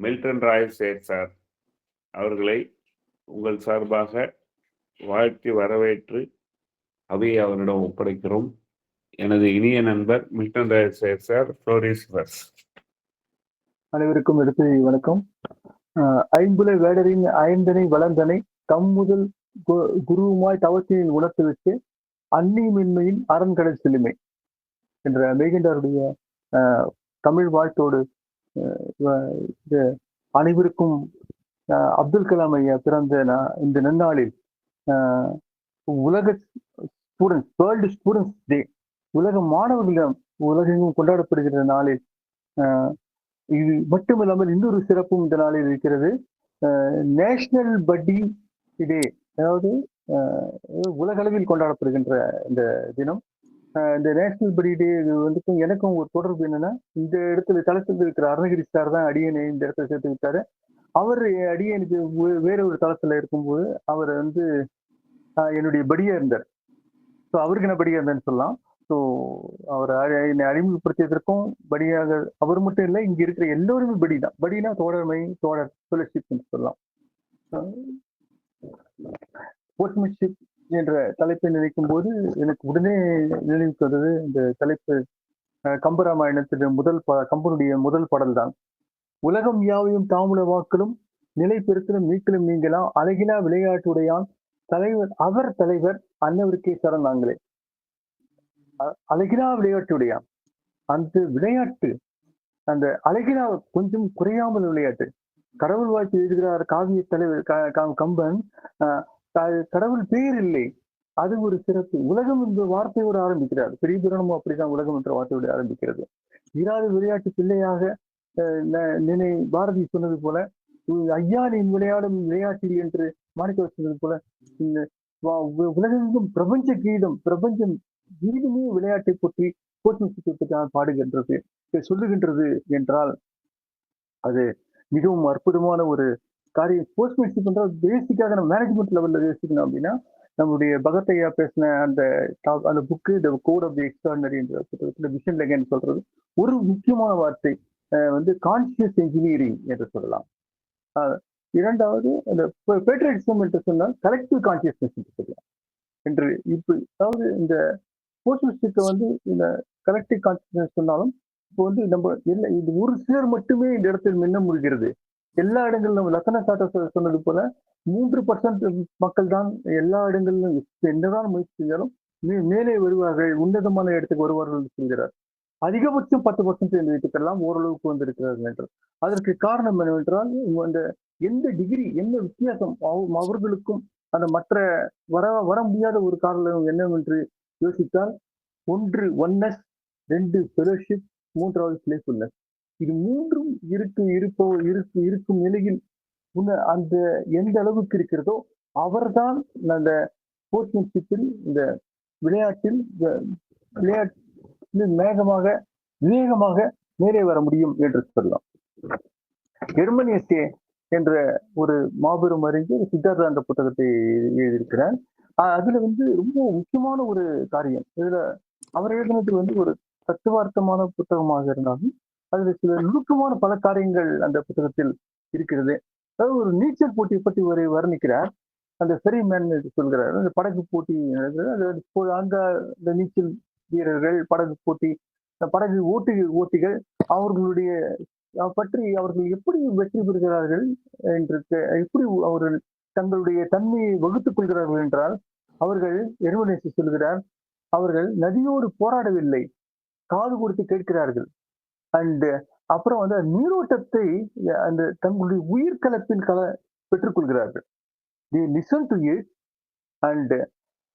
Milton Roy சேட் sir அவர்களை உங்கள் சார்பாக வாழ்த்தி வரவேற்று அவையை அவரிடம் ஒப்படைக்கிறோம். எனது இனிய நண்பர் மில்டன் ராய் சேட் சார், ஃப்ளோரிஸ் பஸ். அனைவருக்கும் எடுத்து வணக்கம். ஐம்புல வேடரின் ஐந்தனை வளர்ந்தனை தம் முதல் குருவுமாய் தவத்தினில் உணர்த்துவிட்டு அந்நியமின்மையின் அரண்கடல் செழுமை என்ற மெய்கண்டாருடைய தமிழ் வாழ்த்தோடு அனைவருக்கும் அப்துல் கலாம் ஐயா பிறந்த இந்த நன்னாளில் உலக ஸ்டூடெண்ட்ஸ், வேர்ல்டு ஸ்டூடெண்ட்ஸ் டே, உலக மாணவர்களிடம் உலகெங்கும் கொண்டாடப்படுகிற நாளில் இது மட்டுமில்லாமல் இன்னொரு சிறப்பும் இந்த நாளில் இருக்கிறது. நேஷனல் பட்டி டே, அதாவது உலக அளவில் கொண்டாடப்படுகின்ற இந்த தினம். இந்த நேஷனல் பட்டி டே வந்து எனக்கும் ஒரு தொடர்பு என்னன்னா, இந்த இடத்துல தளத்தில் இருக்கிற அருணகிரி சார் தான் அடியனை இந்த இடத்துல சேர்த்து விட்டாரு. அவர் அடியனுக்கு வேற ஒரு தளத்துல இருக்கும்போது அவர் வந்து என்னுடைய படியா இருந்தார். ஸோ அவருக்கு நான் படியா இருந்தேன்னு சொல்லலாம். ஸோ அவர் என்னை அறிமுகப்படுத்தியதற்கும் படியாக அவர் மட்டும் இல்லை, இங்க இருக்கிற எல்லோருமே படி தான். படினா தோழமை, தோழர், ஃபெலோஷிப் சொல்லலாம். ஸ்போர்ட்ஸ்மேன்ஷிப் என்ற தலைப்பை நினைக்கும் போது எனக்கு உடனே நினைவுக்கு வந்தது இந்த தலைப்பு கம்பராமாயணத்தின் கம்பனுடைய முதல் பாடல் தான். உலகம் யாவையும் தாமுல வாக்களும் நிலை பெருத்தலும் நீக்கலும் நீங்களாம் அழகினா விளையாட்டுடையான் தலைவர் அவர் தலைவர் அன்னவருக்கே சரண் நாங்களே. அழகினா விளையாட்டுடையான், அந்த விளையாட்டு, அந்த அழகினா கொஞ்சம் குறையாமல் விளையாட்டு. கடவுள் வாழ்த்து எழுதுகிறார் காவிய தலைவர் கம்பன். கடவுள் பேர் இல்லை, அது ஒரு சிறப்பு. உலகம் என்ற வார்த்தையோடு ஆரம்பிக்கிறார். பெரிய புராணமும் அப்படிதான் உலகம் என்ற வார்த்தையோடு ஆரம்பிக்கிறது. இராது விளையாட்டு பிள்ளையாக நினை பாரதி சொன்னது போல, ஐயா நீ விளையாடும் விளையாட்டில் என்று மாணிக்க சொன்னது போல, இந்த உலகெங்கும் பிரபஞ்ச கீதம், பிரபஞ்சம் கீதமே விளையாட்டை பற்றி பாடுகின்றது, சொல்லுகின்றது என்றால் அது மிகவும் அற்புதமான ஒரு காரியம். ஸ்போர்ட்ஸ்மேன்ஷிப் என்றால் பேசிக்காக நம்ம மேனேஜ்மெண்ட் லெவல்ல யோசிக்கணும் அப்படின்னா, நம்முடைய பகத்தையா பேசின அந்த book the code of the extraordinary என்ற புத்தகத்துல மிஷன் லெகன் சொல்றது ஒரு முக்கியமான வார்த்தை வந்து கான்சியஸ் என்ஜினியரிங் என்று சொல்லலாம். இரண்டாவது அந்த பேட்ரியட்டிசம் என்று சொன்னால் கலெக்டிவ் கான்சியஸ்னஸ் என்று சொல்லலாம் என்று. இப்போ அதாவது இந்த ஸ்போர்ட்ஸ்மேன்ஷிப்பை வந்து இந்த கலெக்டிவ் கான்சியஸ்னஸ் சொன்னாலும் இப்போ வந்து நம்ம என்ன, இது ஒரு சிலர் மட்டுமே இந்த இடத்தில் மின்ன முடிகிறது. எல்லா இடங்களிலும் நம்ம லத்தன சாட்ட சொன்னது போல 3% மக்கள் தான் எல்லா இடங்களிலும் என்னதான் முயற்சி செஞ்சாலும் மேலே வருவார்கள், உன்னதமான இடத்துக்கு வருவார்கள் சொல்கிறார். அதிகபட்சம் 10% என்று வைத்துக்கெல்லாம் ஓரளவுக்கு வந்திருக்கிறார்கள் என்று. அதற்கு காரணம் என்னவென்றால், அந்த எந்த டிகிரி, என்ன வித்தியாசம் அவர்களுக்கும் அந்த மற்ற வர முடியாத ஒரு காரணம் என்னவென்று யோசித்தால், ஒன்று ஒன்னஸ், 2 ஃபெலோஷிப், 3வது பிளேஃபுல்னஸ். இது மூன்றும் இருக்கும் நிலையில் அந்த எந்த அளவுக்கு இருக்கிறதோ அவர்தான் அந்த ஸ்போர்ட்ஸ்மேன்ஷிப்பில், இந்த விளையாட்டில் விவேகமாக மேலே வர முடியும் என்று சொல்லலாம். ஜெர்மனியசே என்ற ஒரு மாபெரும் அறிஞர் சித்தார்த்தா என்ற புத்தகத்தை எழுதியிருக்கிறார். அதுல வந்து ரொம்ப முக்கியமான ஒரு காரியம், இதுல அவர் எழுதினது வந்து ஒரு தத்துவார்த்தமான புத்தகமாக இருந்தாலும் அதுல சில நுணுக்கமான பல காரியங்கள் அந்த புத்தகத்தில் இருக்கிறது. அதாவது ஒரு நீச்சல் போட்டியை பற்றி ஒரு வர்ணிக்கிறார். அந்த ஃபெரிமேன் சொல்கிறார், அந்த படகு போட்டி நடக்கிறது. அங்க இந்த நீச்சல் வீரர்கள், படகு போட்டி, படகு ஓட்டிகள் அவர்களுடைய பற்றி அவர்கள் எப்படி வெற்றி பெறுகிறார்கள் என்று, எப்படி அவர்கள் தங்களுடைய தன்மையை வகுத்துக் கொள்கிறார்கள் என்றால், அவர்கள் எர்மனேசி சொல்கிறார், அவர்கள் நதியோடு போராடவில்லை, காது கொடுத்து கேட்கிறார்கள். அண்ட் அப்புறம் வந்து நீரோட்டத்தை அந்த தங்களுடைய உயிர்கலப்பின் பெற்றுக்கொள்கிறார்கள். They listen to it and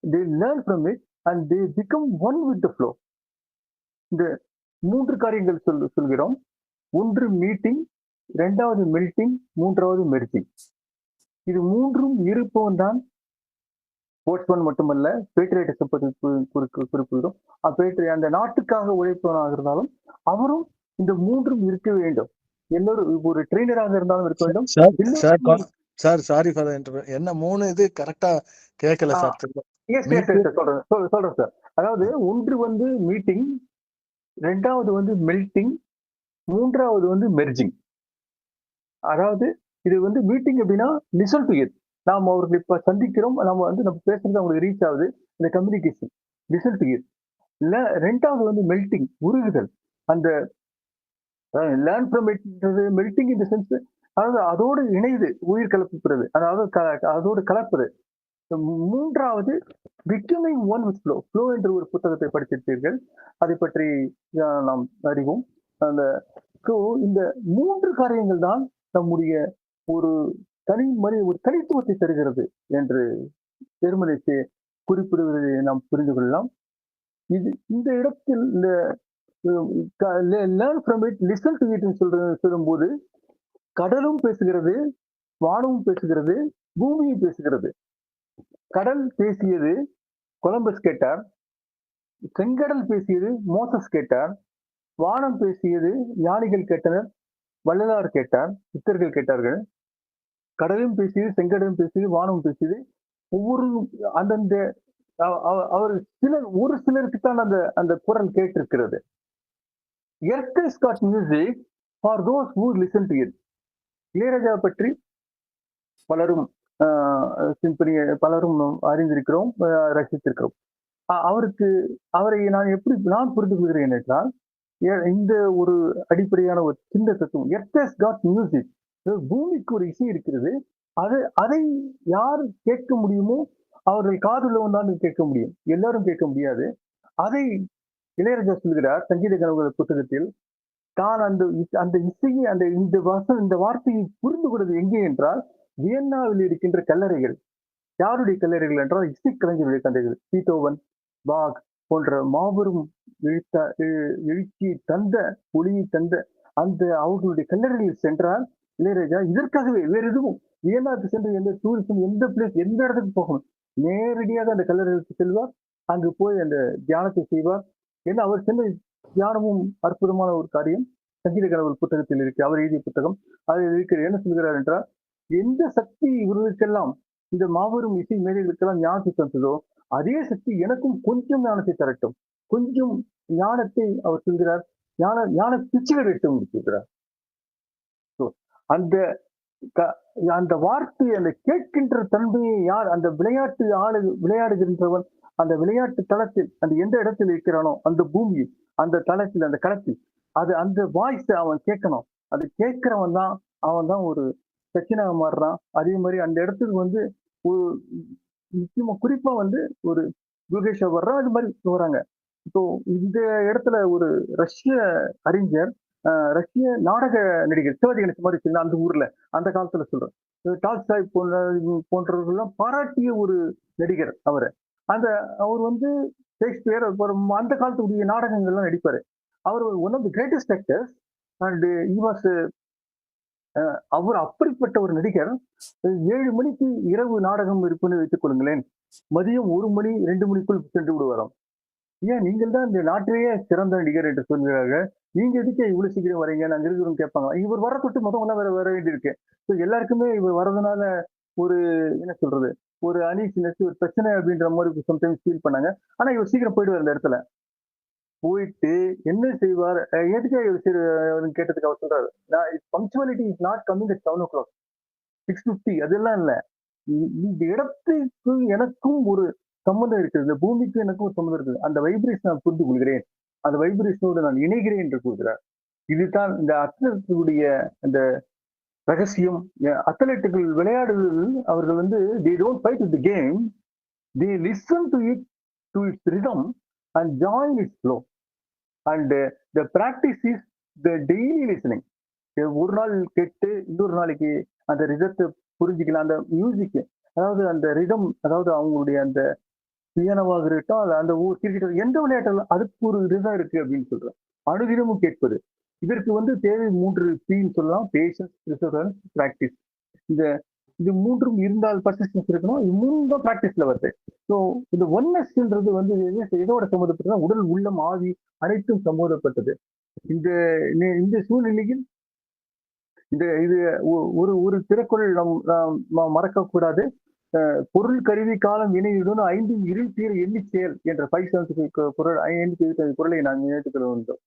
they learn from it and they become one with the flow. இந்த 3 காரியங்கள் சொல்கிறோம். ஒன்று மீட்டிங், 2வது மெல்டிங், 3வது மெர்ஜிங். இது 3ம் இருப்பவன் தான் ஸ்போர்ட்ஸ்மேன் மட்டுமல்ல, பேட்ரியட்டிசம் குறிப்பிடும். அந்த நாட்டுக்காக உழைப்பவனாக இருந்தாலும் அவரும் இந்த 3ம் இருக்க வேண்டும். எல்லோரும் ஒரு ட்ரெயினராக இருந்தாலும் இருக்க வேண்டும். சார் சாரி ஃபார் என்ன 3 இது கரெக்டா கேட்கல சார். சொல்றேன் சார். அதாவது ஒன்று வந்து மீட்டிங், 2வது வந்து மெல்டிங், 3வது வந்து மெர்ஜிங். அதாவது இது வந்து மீட்டிங் எப்படின்னா லிசன் டு இட். நாம் அவர்களை இப்ப சந்திக்கிறோம். நம்ம பேசுறது அவங்களுக்கு ரீச் ஆகுது. இந்த கம்யூனிகேஷன் லிசன் டு இட். இல்ல 2வது வந்து மெல்டிங் உருகுதல். அந்த லேர்ன் ஃப்ரம் இட்ன்றது மெல்டிங் இன் தி சென்ஸ் அதாவது அதோடு இணையுது உயிர் கலப்புறது. அதாவது அதோடு கலப்பது. 3வது becoming one with flow. Flow என்ற ஒரு புத்தகத்தை படித்திருப்பீர்கள். அதை பற்றி நாம் அறிவோம். அந்த இந்த 3 காரியங்கள் தான் நம்முடைய ஒரு ஒரு தனித்துவத்தை தருகிறது என்று ஜெர்மனிக்கு குறிப்பிடுவதை நாம் புரிந்து கொள்ளலாம். இந்த இடத்தில் இந்த learn from it, listen to it சொல்லும்போது கடலும் பேசுகிறது, வானமும் பேசுகிறது, பூமியும் பேசுகிறது. கடல் பேசியது கொலம்பஸ் கேட்டார், செங்கடல் பேசியது மோசஸ் கேட்டார், வானம் பேசியது ஞானிகள் கேட்டனர், வள்ளலார் கேட்டார், சித்தர்கள் கேட்டார்கள். கடலும் பேசியது, செங்கடலும் பேசியது, வானமும் பேசியது. ஒவ்வொரு அந்தந்த அவர் ஒரு சிலருக்கு தான் அந்த குரல் கேட்டிருக்கிறது. Earth is God music for those who listen to it. Ilaiyaraaja பற்றி பலரும் பலரும் அறிந்திருக்கிறோம், ரசித்திருக்கிறோம். அவரை நான் புரிந்து கொள்கிறேன் என்றால் இந்த ஒரு அடிப்படையான ஒரு சின்ன தத்துவம். Earth is God music. பூமிக்கு ஒரு இசை இருக்கிறது. அதை யார் கேட்க முடியுமோ அவர்கள் காதுள்ளவன் தான் கேட்க முடியும், எல்லாரும் கேட்க முடியாது. அதை இளையராஜா சொல்கிறார் சங்கீத கனவுகள் புத்தகத்தில். தான் அந்த இசையை இந்த வார்த்தையை புரிந்து கொள்வது எங்கே என்றால் வியன்னாவில் இருக்கின்ற கல்லறைகள். யாருடைய கல்லறைகள் என்றால் இசைக்கலைஞருடைய கல்லறைகள். பீத்தோவன், பாக் போன்ற மாபெரும் எழுச்சியை தந்த ஒளியை தந்த அந்த அவர்களுடைய கல்லறைகளில் சென்றால் இளையராஜா இதற்காகவே வேற எதுவும் வியன்னாவுக்கு சென்று எந்த டூரிசம் எந்த பிளேஸ் எந்த இடத்துக்கு போகணும், நேரடியாக அந்த கல்லறைகளுக்கு செல்வார். அங்கு போய் அந்த தியானத்தை செய்வார். ஏன்னா அவர் சென்ற தியானமும் அற்புதமான ஒரு காரியம். சங்கீத கனவுகள் புத்தகத்தில் இருக்கு, அவர் எழுதிய புத்தகம். அதில் இருக்கிற என்ன சொல்கிறார் என்றால், எந்த சக்தி இவர்களுக்கெல்லாம் இந்த மாபெரும் இசை மேதைகளுக்கெல்லாம் ஞானத்தை தந்ததோ அதே சக்தி எனக்கும் கொஞ்சம் ஞானத்தை தரட்டும். கொஞ்சம் ஞானத்தை அவர் சொல்கிறார், ஞான பிச்சைகள் எடுத்து இருக்கிறார். அந்த வார்த்தை, அந்த கேட்கின்ற தன்மையை யார் அந்த விளையாடுகின்றவன் அந்த விளையாட்டு தளத்தில் அந்த எந்த இடத்தில் இருக்கிறானோ அந்த பூமியில் அந்த தளத்தில் அந்த களத்தில் அந்த வாய்ஸ் அவன் கேட்கணும். அது கேட்கிறவன் தான் அவன் தான் ஒரு சச்சினாக மாறுறான். அதே மாதிரி அந்த இடத்துக்கு வந்து ஒரு முக்கியமா குறிப்பா வந்து ஒரு யோகேஷா வர்றான். அது மாதிரி வராங்க. இப்போ இந்த இடத்துல ஒரு ரஷ்ய அறிஞர், ரஷ்ய நாடக நடிகர் சிவாஜி கணேசன் மாதிரி சொன்ன அந்த ஊர்ல அந்த காலத்துல சொல்றேன், டால்ஸ்டாய் போன்றவர்கள்லாம் பாராட்டிய ஒரு நடிகர் அவரு. அவர் வந்து ஷேக்ஸ்பியர் அந்த காலத்துடைய நாடகங்கள்லாம் நடிப்பாரு. அவர் one of the greatest actors and he was அவர் அப்படிப்பட்ட ஒரு நடிகர். 7 மணிக்கு இரவு நாடகம் இருக்குன்னு வைத்துக் கொள்ளுங்களேன், மதியம் 1 மணி 2 மணிக்குள் சென்று விடுவாராம். ஏன் நீங்கள் தான் இந்த நாட்டிலேயே சிறந்த நடிகர் என்று சொல்கிறார்கள், நீங்க எதுக்கு இவ்வளவு சீக்கிரம் வரீங்க, நாங்க இருக்கிறோம் கேட்பாங்க. இவர் வர தொட்டு மொத்தம் வர வேண்டியிருக்கு. எல்லாருக்குமே இவர் வர்றதுனால ஒரு என்ன சொல்றது, ஒரு அனீசினஸ், ஒரு பிரச்சனை அப்படின்ற மாதிரி சம்டைம்ஸ் ஃபீல் பண்ணாங்க. ஆனா இவர் சீக்கிரம் போயிடுவார். அந்த இடத்துல போயிட்டு என்ன செய்வார், எதுக்காக இவர் கேட்டதுக்கு அவர் சொல்றாரு, punctuality is not coming at 7 o'clock 6:50 அதெல்லாம் இல்ல, இந்த இடத்துக்கு எனக்கும் ஒரு சம்மந்தம் இருக்குது, இந்த பூமிக்கு எனக்கும் ஒரு சம்மந்தம் இருக்குது, அந்த வைப்ரேஷன் நான் புரிந்து கொள்கிறேன், அந்த வைப்ரேஷனோடு நான் இணைகிறேன் என்று கூறுகிறார். இதுதான் இந்த அத்லெட்டுடைய அந்த ரகசியம். அத்லெட்டுகள் விளையாடுவதில் அவர்கள் வந்து they don't fight with the game, they listen to it, to its rhythm and join its flow, and the practice is the daily listening. ஒரு நாள் கேட்டு இன்னொரு நாளைக்கு அந்த ரிதத்தை புரிஞ்சுக்கலாம். அந்த மியூசிக், அதாவது அந்த ரிதம், அதாவது அவங்களுடைய அந்த பியானோவாக இருக்கட்டும், அந்த கிரிக்கெட் எந்த விளையாட்டு அதுக்கு ஒரு ரிதம் இருக்கு அப்படின்னு சொல்றேன். அனுதினமும் கேட்பது. இதற்கு வந்து தேவை 3 Pன்னு சொல்லலாம். Patience, perseverance, practice. இது 3ம் இருந்தால் பர்சிஸ்டன்ஸ் இருக்கணும். இது 3 தான் பிராக்டிஸ்ல வருது. ஸோ இந்த ஒன்னஸ்ன்றது வந்து எதோட சம்மந்தப்பட்டது, உடல், உள்ளம், ஆவி அனைத்தும் சம்மந்தப்பட்டது. இந்த சூழ்நிலையில் இது ஒரு திருக்குறள் நாம் மறக்க கூடாது. பொருள், கருவி, காலம், வினையுடன் 5 இருள் தீர எண்ணி செயல் என்ற 5 குறளை நான் நினைத்துக் கொள்ள வேண்டும்.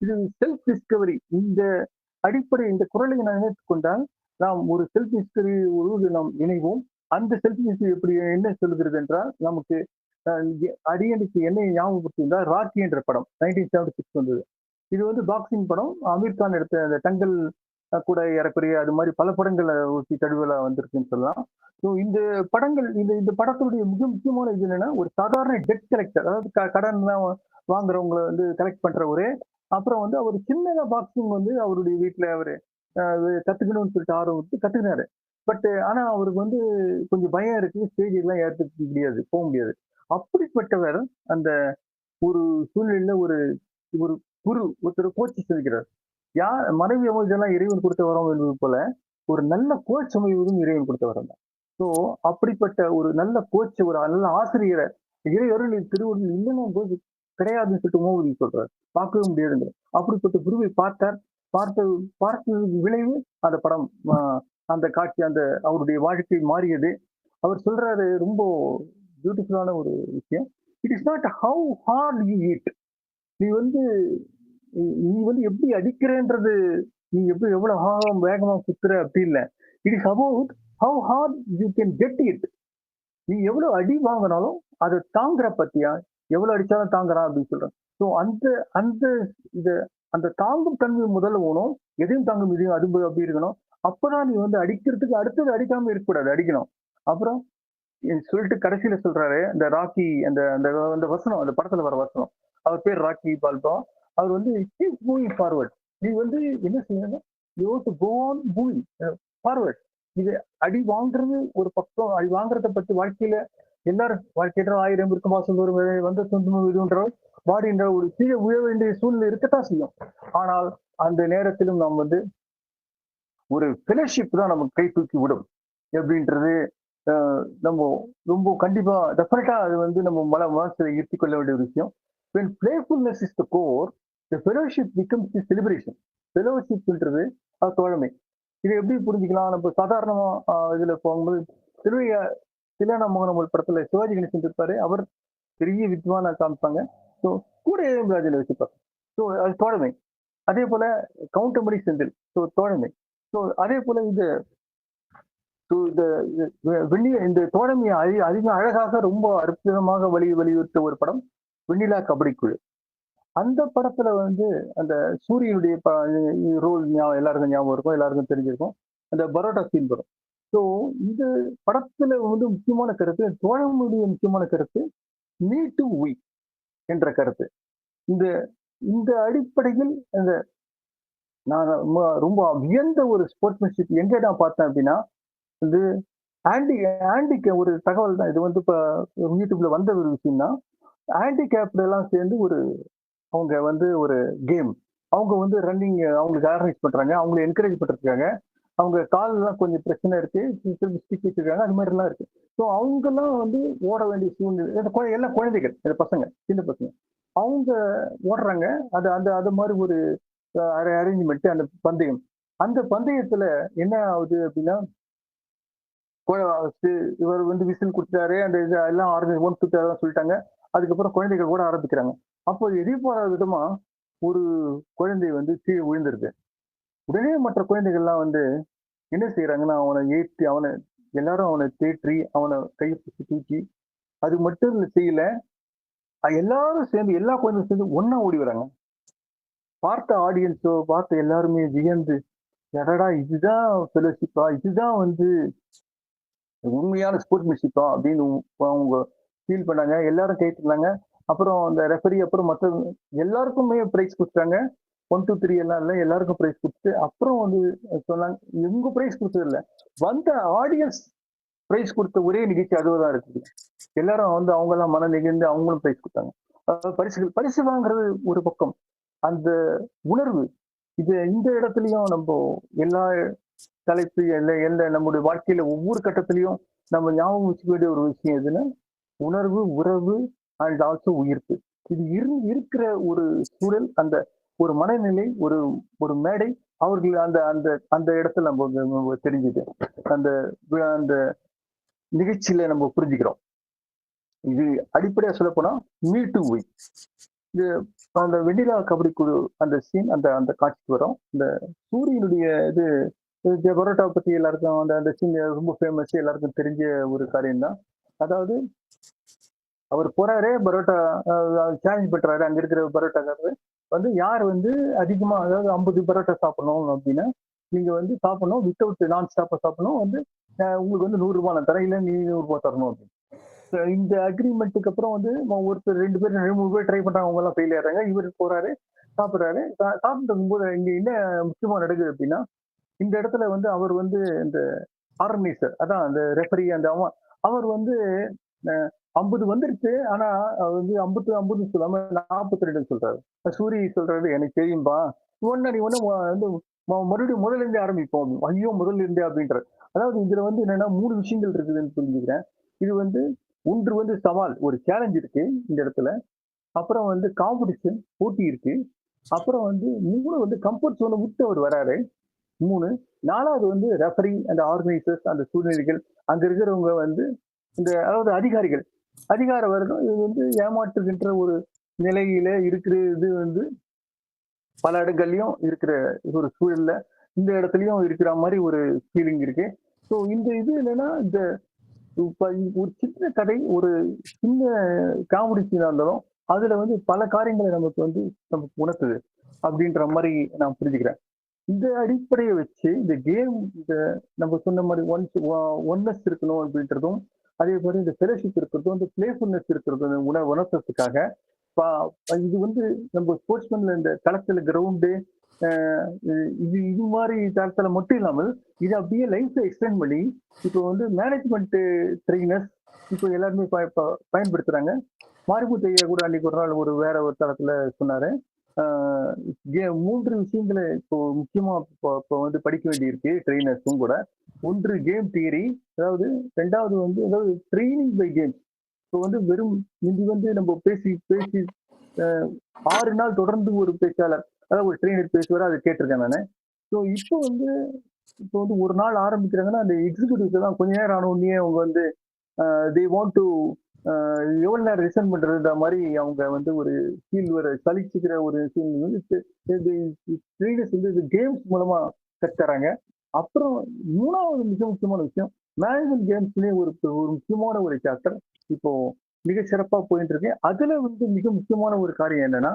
இது செல்ஃப் டிஸ்கவரி. இந்த அடிப்படை இந்த குறளை நான் நினைத்துக் கொண்டால் நாம் ஒரு செல்ஃப் ஹிஸ்டரி நாம் இணைவோம். அந்த செல்ஃப் ஹிஸ்டரி எப்படி என்ன சொல்லுகிறது என்றால், நமக்கு அடியனுக்கு என்ன ஞாபகப்படுத்தியிருந்தால் ராக்கி என்ற படம் 1976 வந்தது. இது வந்து பாக்ஸிங் படம். அமீர் கான் எடுத்த அந்த டங்கல் கூட ஏறக்குறைய அது மாதிரி பல படங்கள் ஒட்டி தழுவலா வந்திருக்குன்னு சொல்லலாம். ஸோ இந்த படங்கள் இந்த படத்துடைய மிக முக்கியமான இது என்னன்னா, ஒரு சாதாரண டெட் கலெக்டர், அதாவது கடன் வாங்குறவங்களை வந்து கலெக்ட் பண்ற அப்புறம் வந்து அவர் சின்னதா பாக்ஸிங் வந்து அவருடைய வீட்டுல அவரு கத்துக்கணும்னு சொல்லிட்டு ஆர்வம் விட்டு கத்துக்கினாரு. பட் ஆனா அவருக்கு வந்து கொஞ்சம் பயம் இருக்கு, ஸ்டேஜ் எல்லாம் ஏற்றுக்க முடியாது, போக முடியாது. அப்படிப்பட்டவர் அந்த ஒரு சூழ்நிலையில ஒரு ஒரு குரு ஒருத்தர் கோச் சந்திக்கிறார். யார் மனைவி இதெல்லாம் இறைவன் கொடுத்த வரம் என்பது போல ஒரு நல்ல கோச் அமைவதும் இறைவன் கொடுத்த வரம் தான். ஸோ அப்படிப்பட்ட ஒரு நல்ல கோச், ஒரு நல்ல ஆசிரியரை இறைவருள் திருவள்ளுவர் இல்லைன்னா கோச் கிடையாதுன்னு சொல்லிட்டு மோகதி சொல்றாரு. பார்க்கவே முடியாதுங்க. அப்படிப்பட்ட குருவை பார்த்ததுக்கு விளைவு அந்த படம், அந்த காட்சி, அந்த அவருடைய வாழ்க்கை மாறியது. அவர் சொல்றாரு ரொம்ப பியூட்டிஃபுல்லான ஒரு விஷயம். It is not how heart you eat. நீ வந்து எப்படி அடிக்கிறேன்றது, நீ எவ்வளவு வேகமா குத்துற அப்படி இல்லை. It is about how heart you can get it. நீ எவ்வளவு அடி வாங்கினாலும் அதை தாங்குற பத்தியா, எவ்வளவு அடிச்சாலும் தாங்குறான் அப்படின்னு சொல்றேன். ஸோ அந்த அந்த இது அந்த தாங்கும் தன்மை முதல்ல போகணும். எதையும் தாங்கும் இதையும் அது அப்படி இருக்கணும். அப்பதான் நீ வந்து அடிக்கிறதுக்கு அடுத்தது அடிக்காம இருக்கக்கூடாது, அடிக்கணும். அப்புறம் சொல்லிட்டு கடைசியில சொல்றாரு இந்த ராக்கி, அந்த அந்த வசனம், அந்த படத்துல வர வசனம், அவர் பேர் ராக்கி பால்பா. அவர் வந்து மூவிங் ஃபார்வர்ட். நீ வந்து என்ன செய்யணும், you have to go on moving forward. இது அடி வாங்குறது ஒரு பக்கம், அடி வாங்குறத பத்தி வாழ்க்கையில எல்லாரும் வாழ்க்கையில 1000 இருக்கும், மாசம் ஒரு வந்த சொந்தமும் இதுன்ற பாடின்ற ஒரு கீழே உய வேண்டிய சூழ்நிலை இருக்கத்தான் செய்யும். ஆனால் அந்த நேரத்திலும் நாம் வந்து ஒரு ஃபெலோஷிப் தான் நமக்கு கை தூக்கி விடும் அப்படின்றது நம்ம ரொம்ப கண்டிப்பா டெஃபினட்டா அது வந்து நம்ம மனசுல ஈர்த்தி கொள்ள வேண்டிய ஒரு விஷயம். When playfulness is the core, the fellowship becomes the celebration. ஃபெலோஷிப்ன்றது அது தோழமை. இதை எப்படி புரிஞ்சுக்கலாம்? நம்ம சாதாரணமா இதுல போகும்போது தில்லையா மோகனம்மாள் படத்துல சிவாஜி கணேசன் இருப்பாரு. அவர் பெரிய வித்வானா காமிப்பாங்க. ஸோ கூட ராஜில வச்சுப்பாங்க. ஸோ அது தோழமை. அதே போல கவுண்டமணி செந்தில், ஸோ தோழமை. ஸோ அதே போல இந்த தோழமையை அதிக அழகாக ரொம்ப அற்புதமாக வலியுறுத்த ஒரு படம் வெண்ணிலா கபடி குழு. அந்த படத்துல வந்து அந்த சூரியனுடைய ரோல் எல்லாருக்கும் ஞாபகம் இருக்கும், எல்லாருக்கும் தெரிஞ்சிருக்கும். அந்த பரோட்டா சீன் வரும். ஸோ இந்த படத்துல வந்து முக்கியமான கருத்து, தோழமையுடைய முக்கியமான கருத்து மீ டு வி என்ற கருத்து. இந்த அடிப்படையில் இந்த நான் ரொம்ப வியந்த ஒரு ஸ்போர்ட்ஸ்மேன்ஷிப் எங்க நான் பார்த்தேன் அப்படின்னா, இது ஆண்டிக்கு ஒரு தகவல் தான். இது வந்து இப்ப யூடியூப்ல வந்த ஒரு விஷயம் தான். ஹேண்டிகேப்ட் எல்லாம் சேர்ந்து அவங்க வந்து ஒரு கேம், அவங்க வந்து ரன்னிங் அவங்களுக்கு ஆர்கனைஸ் பண்றாங்க, அவங்களை என்கரேஜ் பண்ணிருக்காங்க. அவங்க கால்லாம் கொஞ்சம் பிரச்சனை இருக்கு, ஸ்டிக் வச்சிருக்காங்க, அது மாதிரி எல்லாம் இருக்கு. ஸோ அவங்க எல்லாம் வந்து ஓட வேண்டிய சூழ்நிலை, எல்லாம் குழந்தைகள், இந்த பசங்க, சின்ன பசங்க, அவங்க ஓடுறாங்க. அது மாதிரி ஒரு அரேஞ்ச்மெண்ட். அந்த பந்தயத்துல என்ன ஆகுது அப்படின்னா, இவர் வந்து விசில் கொடுத்தாரு, அந்த இது எல்லாம் ஆரம்பிச்சு சொல்லிட்டாங்க. அதுக்கப்புறம் குழந்தைகள் கூட ஆரம்பிக்கிறாங்க. அப்போ எதிர்பாராத விதமா ஒரு குழந்தை வந்து கீழே விழுந்துருது. உடனே மற்ற குழந்தைகள்லாம் வந்து என்ன செய்யறாங்கன்னா, அவனை ஏற்றி எல்லாரும் அவனை தேற்றி அவனை கையை பிடிச்சி தூக்கி, அது மட்டும் செய்யல, எல்லாரும் சேர்ந்து, எல்லா குழந்தையும் சேர்ந்து ஒன்னா ஓடி வராங்க. பார்த்த ஆடியன்ஸோ பார்த்த எல்லாருமே வியந்து, எடடா இதுதான் ஃபெலோஷிப்பா, இதுதான் வந்து உண்மையான ஸ்போர்ட்ஸ்மேன்ஷிப்பா அப்படின்னு அவங்க ஃபீல் பண்ணாங்க. எல்லாரும் கேட்டுருந்தாங்க. அப்புறம் அந்த ரெஃபரி, அப்புறம் மற்ற எல்லாருக்குமே பிரைஸ் கொடுத்தாங்க. 1, 2, 3 எல்லாம் இல்லை, எல்லாருக்கும் பிரைஸ் கொடுத்து அப்புறம் வந்து சொன்னாங்க, இவங்க பிரைஸ் கொடுத்தது இல்லை, வந்த ஆடியன்ஸ் பிரைஸ் கொடுத்த ஒரே நிகழ்ச்சி அதுதான் இருக்குது. எல்லாரும் வந்து அவங்க எல்லாம் மன நெகிழ்ந்து அவங்களும் பிரைஸ் கொடுத்தாங்க. பரிசு வாங்குறது ஒரு பக்கம், அந்த உணர்வு இந்த இடத்துலயும் நம்ம எல்லா தலைப்பு எந்த நம்முடைய வாழ்க்கையில ஒவ்வொரு கட்டத்திலையும் நம்ம ஞாபகம் வச்சுக்க வேண்டிய ஒரு விஷயம் எதுன்னா, உணர்வு, உறவு அண்ட் ஆல்சோ உயிர்ப்பு. இது இருக்கிற ஒரு சூழல், அந்த ஒரு மனநிலை, ஒரு மேடை, அவர்கள் அந்த இடத்துல நம்ம தெரிஞ்சுது, அந்த நிகழ்ச்சியில நம்ம புரிஞ்சுக்கிறோம். இது அடிப்படையா சொல்ல போனா மீ டு வி. இது அந்த வெண்ணிலா கபடி குழு அந்த சீன், அந்த காட்சிக்கு வரும். இந்த சூரியனுடைய இது பரோட்டாவை பத்தி எல்லாருக்கும் அந்த அந்த சீன் ரொம்ப ஃபேமஸ், எல்லாருக்கும் தெரிஞ்ச ஒரு காரியம் தான். அதாவது அவர் போறாரு பரோட்டா சேலஞ்ச் பண்றாரு. அங்க இருக்கிற பரோட்டாக்காரரு வந்து யார் வந்து அதிகமா, அதாவது 50 பரோட்டா சாப்பிடணும் அப்படின்னா நீங்க வந்து சாப்பிடணும், வித்தவுட் நான் ஸ்டாப்பா சாப்பிடணும் வந்து உங்களுக்கு வந்து ரூ. 100 நான் தரேன், இல்ல நீ ரூ. 100 தரணும் அப்படின்னு. இந்த அக்ரிமெண்ட்டுக்கு அப்புறம் வந்து ஒருத்தர் 2 பேர் 3 பேர் ட்ரை பண்றாங்க, அவங்க எல்லாம் ஃபெயில் ஆயிடுறாங்க. இவர் போறாரு, சாப்பிடுறாரு. சாப்பிட்டு இருக்கும்போது இங்க என்ன முக்கியமா நடக்குது அப்படின்னா, இந்த இடத்துல வந்து அவர் வந்து இந்த ஆர்கனைசர், அதான் அந்த ரெஃபரி, அந்த அவர் வந்து 50 வந்துருச்சு. ஆனா அவர் வந்து 50 50 சொல்லாம 42 சொல்றாரு. சூரி சொல்றாரு, எனக்கு தெரியும்பா, நீ ஒண்ணு வந்து மறுபடியும் முதல்ல இருந்தே ஆரம்பிப்போம். ஐயோ முதல்ல இருந்தே அப்படின்றாரு. அதாவது இதுல வந்து என்னன்னா 3 விஷயங்கள் இருக்குதுன்னு புரிஞ்சுக்கிறேன். இது வந்து ஒன்று வந்து சவால், ஒரு சேலஞ்ச் இருக்கு இந்த இடத்துல. அப்புறம் வந்து காம்படிஷன், போட்டி இருக்கு. அப்புறம் வந்து 3 வந்து கம்ஃபர்ட் ஜோனை விட்டு அவர் வராரு. 3 4வது வந்து ரெஃபரி, அந்த ஆர்கனைசர்ஸ், அந்த சூழ்நிலைகள், அங்க இருக்கிறவங்க வந்து இந்த, அதாவது அதிகாரிகள், அதிகார வர்க்கம் இது வந்து ஏமாற்றுகின்ற ஒரு நிலையில இருக்கிறது வந்து பல இடங்கள்லயும் இருக்கிற ஒரு சூழல்ல இந்த இடத்துலயும் இருக்கிற மாதிரி ஒரு ஃபீலிங் இருக்கு. ஸோ இந்த இது என்னன்னா, இந்த இப்ப ஒரு சின்ன கதை, ஒரு சின்ன காமெடி சீனா இருந்தாலும் அதுல வந்து பல காரியங்களை நமக்கு உணர்த்துது அப்படின்ற மாதிரி நான் புரிஞ்சுக்கிறேன். இந்த அடிப்படையை வச்சு இந்த கேம், இந்த நம்ம சொன்ன மாதிரி ஒன்னஸ் இருக்கணும் அப்படின்றதும், அதே மாதிரி இந்த ஃபெலோஷிப் இருக்கிறதும், இந்த பிளேஃபுல்னஸ் இருக்கிறதும் உணர்த்துறதுக்காக இது வந்து நம்ம ஸ்போர்ட்ஸ்மேன்ல இந்த களத்துல கிரவுண்டு, இது இது மாதிரி தளத்துல மட்டும் இல்லாமல் இது அப்படியே லைஃப்ல எக்ஸ்டெண்ட் பண்ணி இப்போ வந்து மேனேஜ்மெண்ட் ட்ரெயினர்ஸ் இப்போ எல்லாருமே பயன்படுத்துறாங்க. மாரிமுத்து ஐயா கூட அன்னைக்கு ஒரு நாள் வேற ஒரு தளத்துல சொன்னாரு. 3 விஷயங்களை இப்போ முக்கியமா இப்போ வந்து படிக்க வேண்டியிருக்கு ட்ரெயினர்ஸும் கூட. ஒன்று கேம் தியரி, அதாவது 2வது வந்து அதாவது ட்ரைனிங் பை கேம். இப்போ வந்து வெறும் முந்தி வந்து நம்ம பேசி பேசி 6 நாள் தொடர்ந்து ஒரு பேச்சாளர், அதாவது ஒரு ட்ரெயினர் பேசுவார், அதை கேட்டிருக்கேன் நான். ஸோ இப்போ வந்து ஒரு நாள் ஆரம்பிக்கிறாங்கன்னா அந்த எக்ஸிக்யூட்டிவ்ஸ் தான் கொஞ்ச நேரம் ஆன உடனே அவங்க வந்து தே வாண்ட் டு எவ்வளவு நேரம் ரிசன் பண்றது மாதிரி அவங்க வந்து ஒரு ஃபீல் வர சலிச்சுக்கிற ஒரு ஃபீல் வந்து ட்ரெயினர்ஸ் வந்து இது கேம்ஸ் மூலமா கத்துறாங்க. அப்புறம் 3வது மிக முக்கியமான விஷயம், மேனேஜ்மெண்ட் கேம்ஸ்லயே ஒரு ஒரு முக்கியமான ஒரு சாப்டர் இப்போ மிக சிறப்பா போயிட்டு இருக்கு. அதுல வந்து மிக முக்கியமான ஒரு காரியம் என்னன்னா,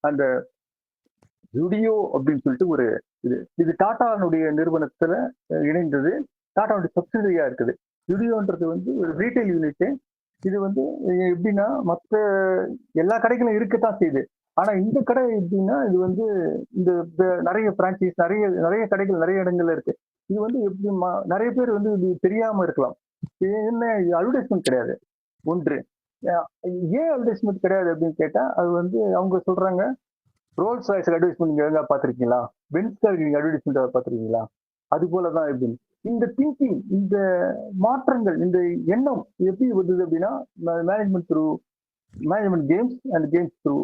அந்த ஜுடியோ அப்படின்னு சொல்லிட்டு ஒரு இது டாட்டானுடைய நிறுவனத்துல இணைந்தது, டாட்டாவுடைய சப்சிடரியா இருக்குது. ஜுடியோன்றது வந்து ஒரு ரீட்டைல் யூனிட். இது வந்து எப்படின்னா மற்ற எல்லா கடைகளும் இருக்கத்தான் செய்யுது. ஆனா இந்த கடை எப்படின்னா, இது வந்து இந்த நிறைய பிரான்ச்சைஸ், நிறைய நிறைய கடைகள் நிறைய இடங்கள்ல இருக்கு. இது வந்து எப்படி நிறைய பேர் வந்து இது தெரியாம இருக்கலாம். என்ன, அட்வர்டைஸ்மெண்ட் கிடையாது. ஒன்று ஏன் அட்வர்டைஸ்மெண்ட் கிடையாது அப்படின்னு கேட்டா, அது வந்து அவங்க சொல்றாங்க, ரோல்ஸ் ராய்ஸ் அட்வர்டைஸ்மெண்ட் நீங்க எங்க பாத்திருக்கீங்களா, பென்ஸ்காருக்கு நீங்க அட்வர்டைஸ்மெண்ட் பாத்திருக்கீங்களா, அது போலதான் எப்படின்னு. இந்த திங்கிங், இந்த மாற்றங்கள், இந்த எண்ணம் எப்படி வருது அப்படின்னா, management through management games and games through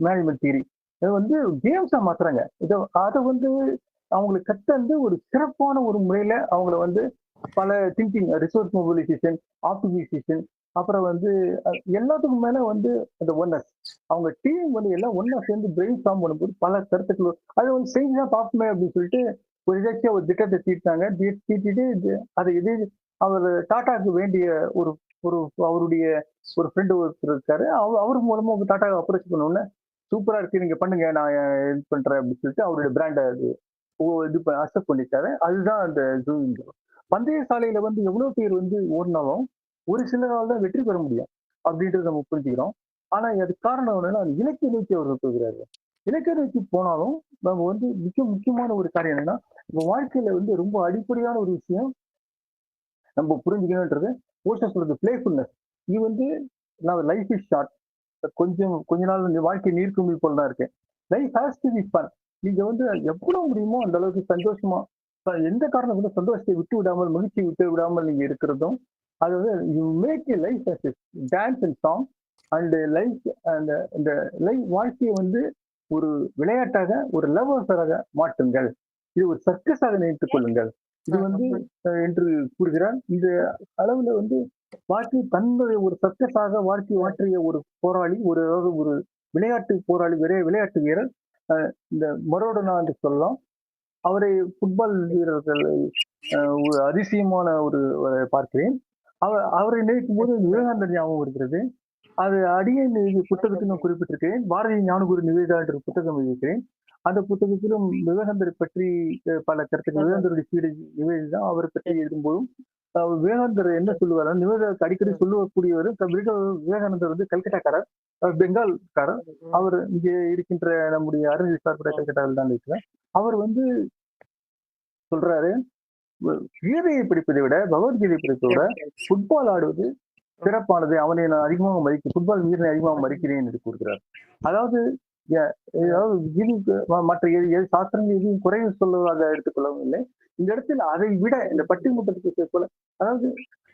management theory. அது வந்து கேம்ஸா மாத்துறாங்க. அதை வந்து அவங்களுக்கு கத்தந்து ஒரு சிறப்பான ஒரு முறையில அவங்கள வந்து பல திங்கிங், ரிசோர்ஸ் மொபிலைசேஷன், ஆப்டிமைசேஷன், அப்புறம் வந்து எல்லாத்துக்கும் மேல வந்து அந்த ஒன்னஸ், அவங்க டீம் வந்து எல்லாம் ஒன்னா சேர்ந்து பிரெயின் ஃபார்ம் பண்ணும்போது பல கருத்துக்கள் அதை வந்து செஞ்சுதான் பார்ப்போமே அப்படின்னு சொல்லிட்டு ஒரு இலக்கிய ஒரு திட்டத்தை தீர்த்தாங்க. தீட்டிட்டு அதை அவர் டாட்டாக்கு வேண்டிய ஒரு ஒரு அவருடைய ஒரு ஃப்ரெண்டு ஒருத்தர் இருக்காரு, அவர் மூலமா டாட்டா அப்ரோச் பண்ணோன்னு, சூப்பரா இருக்கு நீங்க பண்ணுங்க, நான் இது பண்றேன் அப்படின்னு சொல்லிட்டு அவருடைய பிராண்டை இது அக்செப்ட் பண்ணிட்டாரு. அதுதான் அந்த ஜூமிங். பந்தய சாலையில வந்து எவ்வளவு பேர் வந்து ஓடினாலும் ஒரு சிலரால் தான் வெற்றி பெற முடியும் அப்படின்றது நம்ம புரிஞ்சுக்கிறோம். ஆனா அதுக்கு காரணம் என்னன்னா, அது இலக்கிய நோக்கி அவர்கள் போகிறாரு. இலக்கிய நோக்கி போனாலும் நம்ம வந்து மிக முக்கியமான ஒரு காரியம் என்னன்னா, நம்ம வாழ்க்கையில வந்து ரொம்ப அடிப்படையான ஒரு விஷயம் நம்ம புரிஞ்சுக்கணுன்றது சொல்றது பிளேஃபுல்னஸ். இது வந்து லைஃப் இஸ் ஷார்ட், கொஞ்ச நாள் வாழ்க்கை நீர்க்குமிழ் போல தான் இருக்கு. Life has to be fun. நீங்க வந்து எவ்வளவு முடியுமோ அந்த அளவுக்கு சந்தோஷமா, எந்த காரணம் கூட சந்தோஷத்தை விட்டு விடாமல், மகிழ்ச்சியை விட்டு விடாமல் நீங்க இருக்கிறதும், அது வந்து you make a life as dance and song and life. அந்த லைஃப் வாழ்க்கையை வந்து ஒரு விளையாட்டாக, ஒரு லவ்வர்ஸாக மாற்றுங்கள். இது ஒரு சர்க்கஸாக நினைத்துக் கொள்ளுங்கள். இது வந்து என்று கூறுகிறார். இந்த அளவுல வந்து வாழ்க்கை தன்னுடைய ஒரு சர்க்கஸாக வாழ்க்கை மாற்றிய ஒரு போராளி, ஒரு விளையாட்டு போராளி, விளையாட்டு வீரர் இந்த மரோடனா என்று சொல்லலாம். அவரை ஃபுட்பால் வீரர்கள் ஒரு அதிசயமான ஒரு பார்க்கிறேன். அவரை நினைக்கும் போது விவேகானந்தர் ஞாபகம் இருக்கிறது. அது அடியேன் புத்தகத்தில் நான் குறிப்பிட்டிருக்கிறேன். பாரதிய ஞானகுரு நிவேதா என்ற புத்தகம் எழுதியிருக்கிறேன். அந்த புத்தகத்திலும் விவேகானந்தரை பற்றி பல கருத்துக்கள், விவேகானந்தருடைய சீடை நிவேதா அவரை பற்றி எழுதும்போதும் விவேகானந்தர் என்ன சொல்லுவார், நிவேதாவுக்கு அடிக்கடி சொல்லக்கூடியவர் விவேகானந்தர் வந்து கல்கட்டாக்காரர், பெங்கால்காரர். அவர் இங்கே இருக்கின்ற நம்முடைய அரசியல் சார்புடைய கல்கட்டாவில் தான் இருக்கிறார். அவர் வந்து சொல்றாரு, கீதையை படிப்பதை விட பகவத்கீதை படிப்பதை விட ஃபுட்பால் ஆடுவது சிறப்பானது, அவனை நான் அதிகமாக மதிக்கிறேன், ஃபுட்பால் வீரனை அதிகமாக மதிக்கிறேன் என்று கூறுகிறார். அதாவது மற்ற சாஸ்திரங்கள் எதையும் குறைவு சொல்வதாக எடுத்துக்கொள்ளவில்லை. இந்த இடத்தில் அதை விட இந்த பட்டிமன்றத்துக்கு போல, அதாவது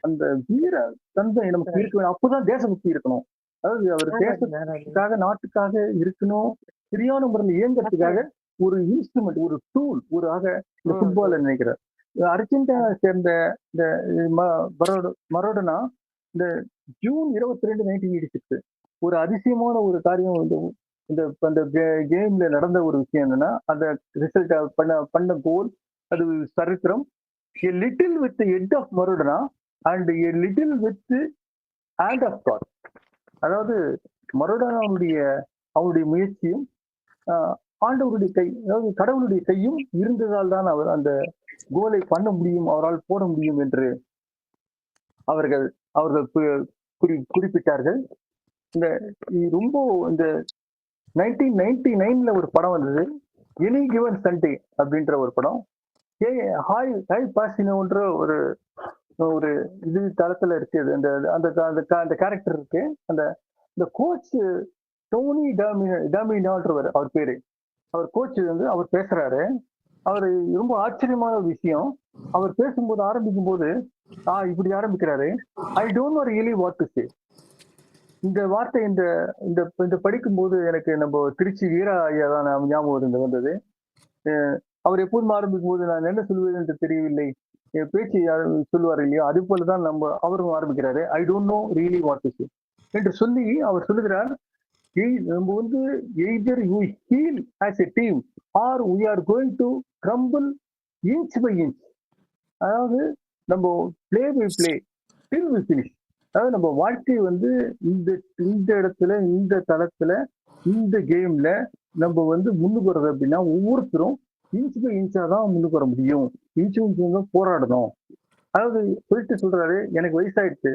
அந்த வீர தந்தை நமக்கு இருக்க வேணும். அப்போதான் தேசபக்தி இருக்கணும். அதாவது அவர் தேசத்துக்காக நாட்டுக்காக இருக்கணும், சரியான முறையில் இயங்குறதுக்காக ஒரு இன்ஸ்ட்ருமெண்ட், ஒரு டூல், ஒரு ஆக இந்த ஃபுட்பால் நினைக்கிறார். அர்ஜென்டினா சேர்ந்த இந்த மரோடனா இந்த ஜூன் 22, 1986 ஒரு அதிசயமான ஒரு காரியம் இந்த கேம்ல நடந்த ஒரு விஷயம் என்னன்னா, அந்த ரிசல்ட் பண்ண கோல் அது சரித்திரம். A little with the head of Maradona and a little with the hand of God. அதாவது மரோடனாவுடைய அவருடைய முயற்சியும் ஆண்டவருடைய கை, அதாவது கடவுளுடைய கையும் இருந்ததால் தான் அவர் அந்த கோலை பண்ண முடியும், அவரால் போட முடியும் என்று அவர்கள் குறிப்பிட்டார்கள். இந்த ரொம்ப இந்த 1999 ஒரு படம் வந்தது, எனி கிவன் சண்டே அப்படின்ற ஒரு படம். ஹாய் பாசினோன்ற ஒரு ஒரு இது தளத்துல இருக்கு. அந்த அந்த கேரக்டர் இருக்கு. அந்த கோச் டோனி டாமினான்றவர் அவர் பேரு. அவர் கோச் வந்து அவர் பேசுறாரு. அவர் ரொம்ப ஆச்சரியமான விஷயம், அவர் பேசும்போது ஆரம்பிக்கும் போது இப்படி ஆரம்பிக்கிறாரு, I don't know really what to say. இந்த வார்த்தை இந்த படிக்கும் போது எனக்கு நம்ம திருச்சி வீரா ஐயா தான் ஞாபகம் வந்தது. அவர் எப்போதும் ஆரம்பிக்கும் போது நான் என்ன சொல்வது என்று தெரியவில்லை, பேச்சு சொல்லுவார் இல்லையோ, அது போலதான் அவரும் ஆரம்பிக்கிறாரு, I don't know really what to say என்று சொல்லி அவர் சொல்லுகிறார், நம்ம வந்து either you heal as a team or we are going to crumble inch by inch. அதாவது நம்ம play by play till we finish. அதாவது நம்ம வாழ்க்கை வந்து இந்த இடத்துல, இந்த தளத்துல, இந்த கேம்ல நம்ம வந்து முன்னுக்கு வர்றது அப்படின்னா ஒவ்வொருத்தரும் இன்ச் பை இன்ச்சா தான் முன்னுக்கு வர முடியும், இன்ச்சு தான் போராடணும். அதாவது போயிட்டு சொல்றாரு, எனக்கு வயசாயிடுச்சு,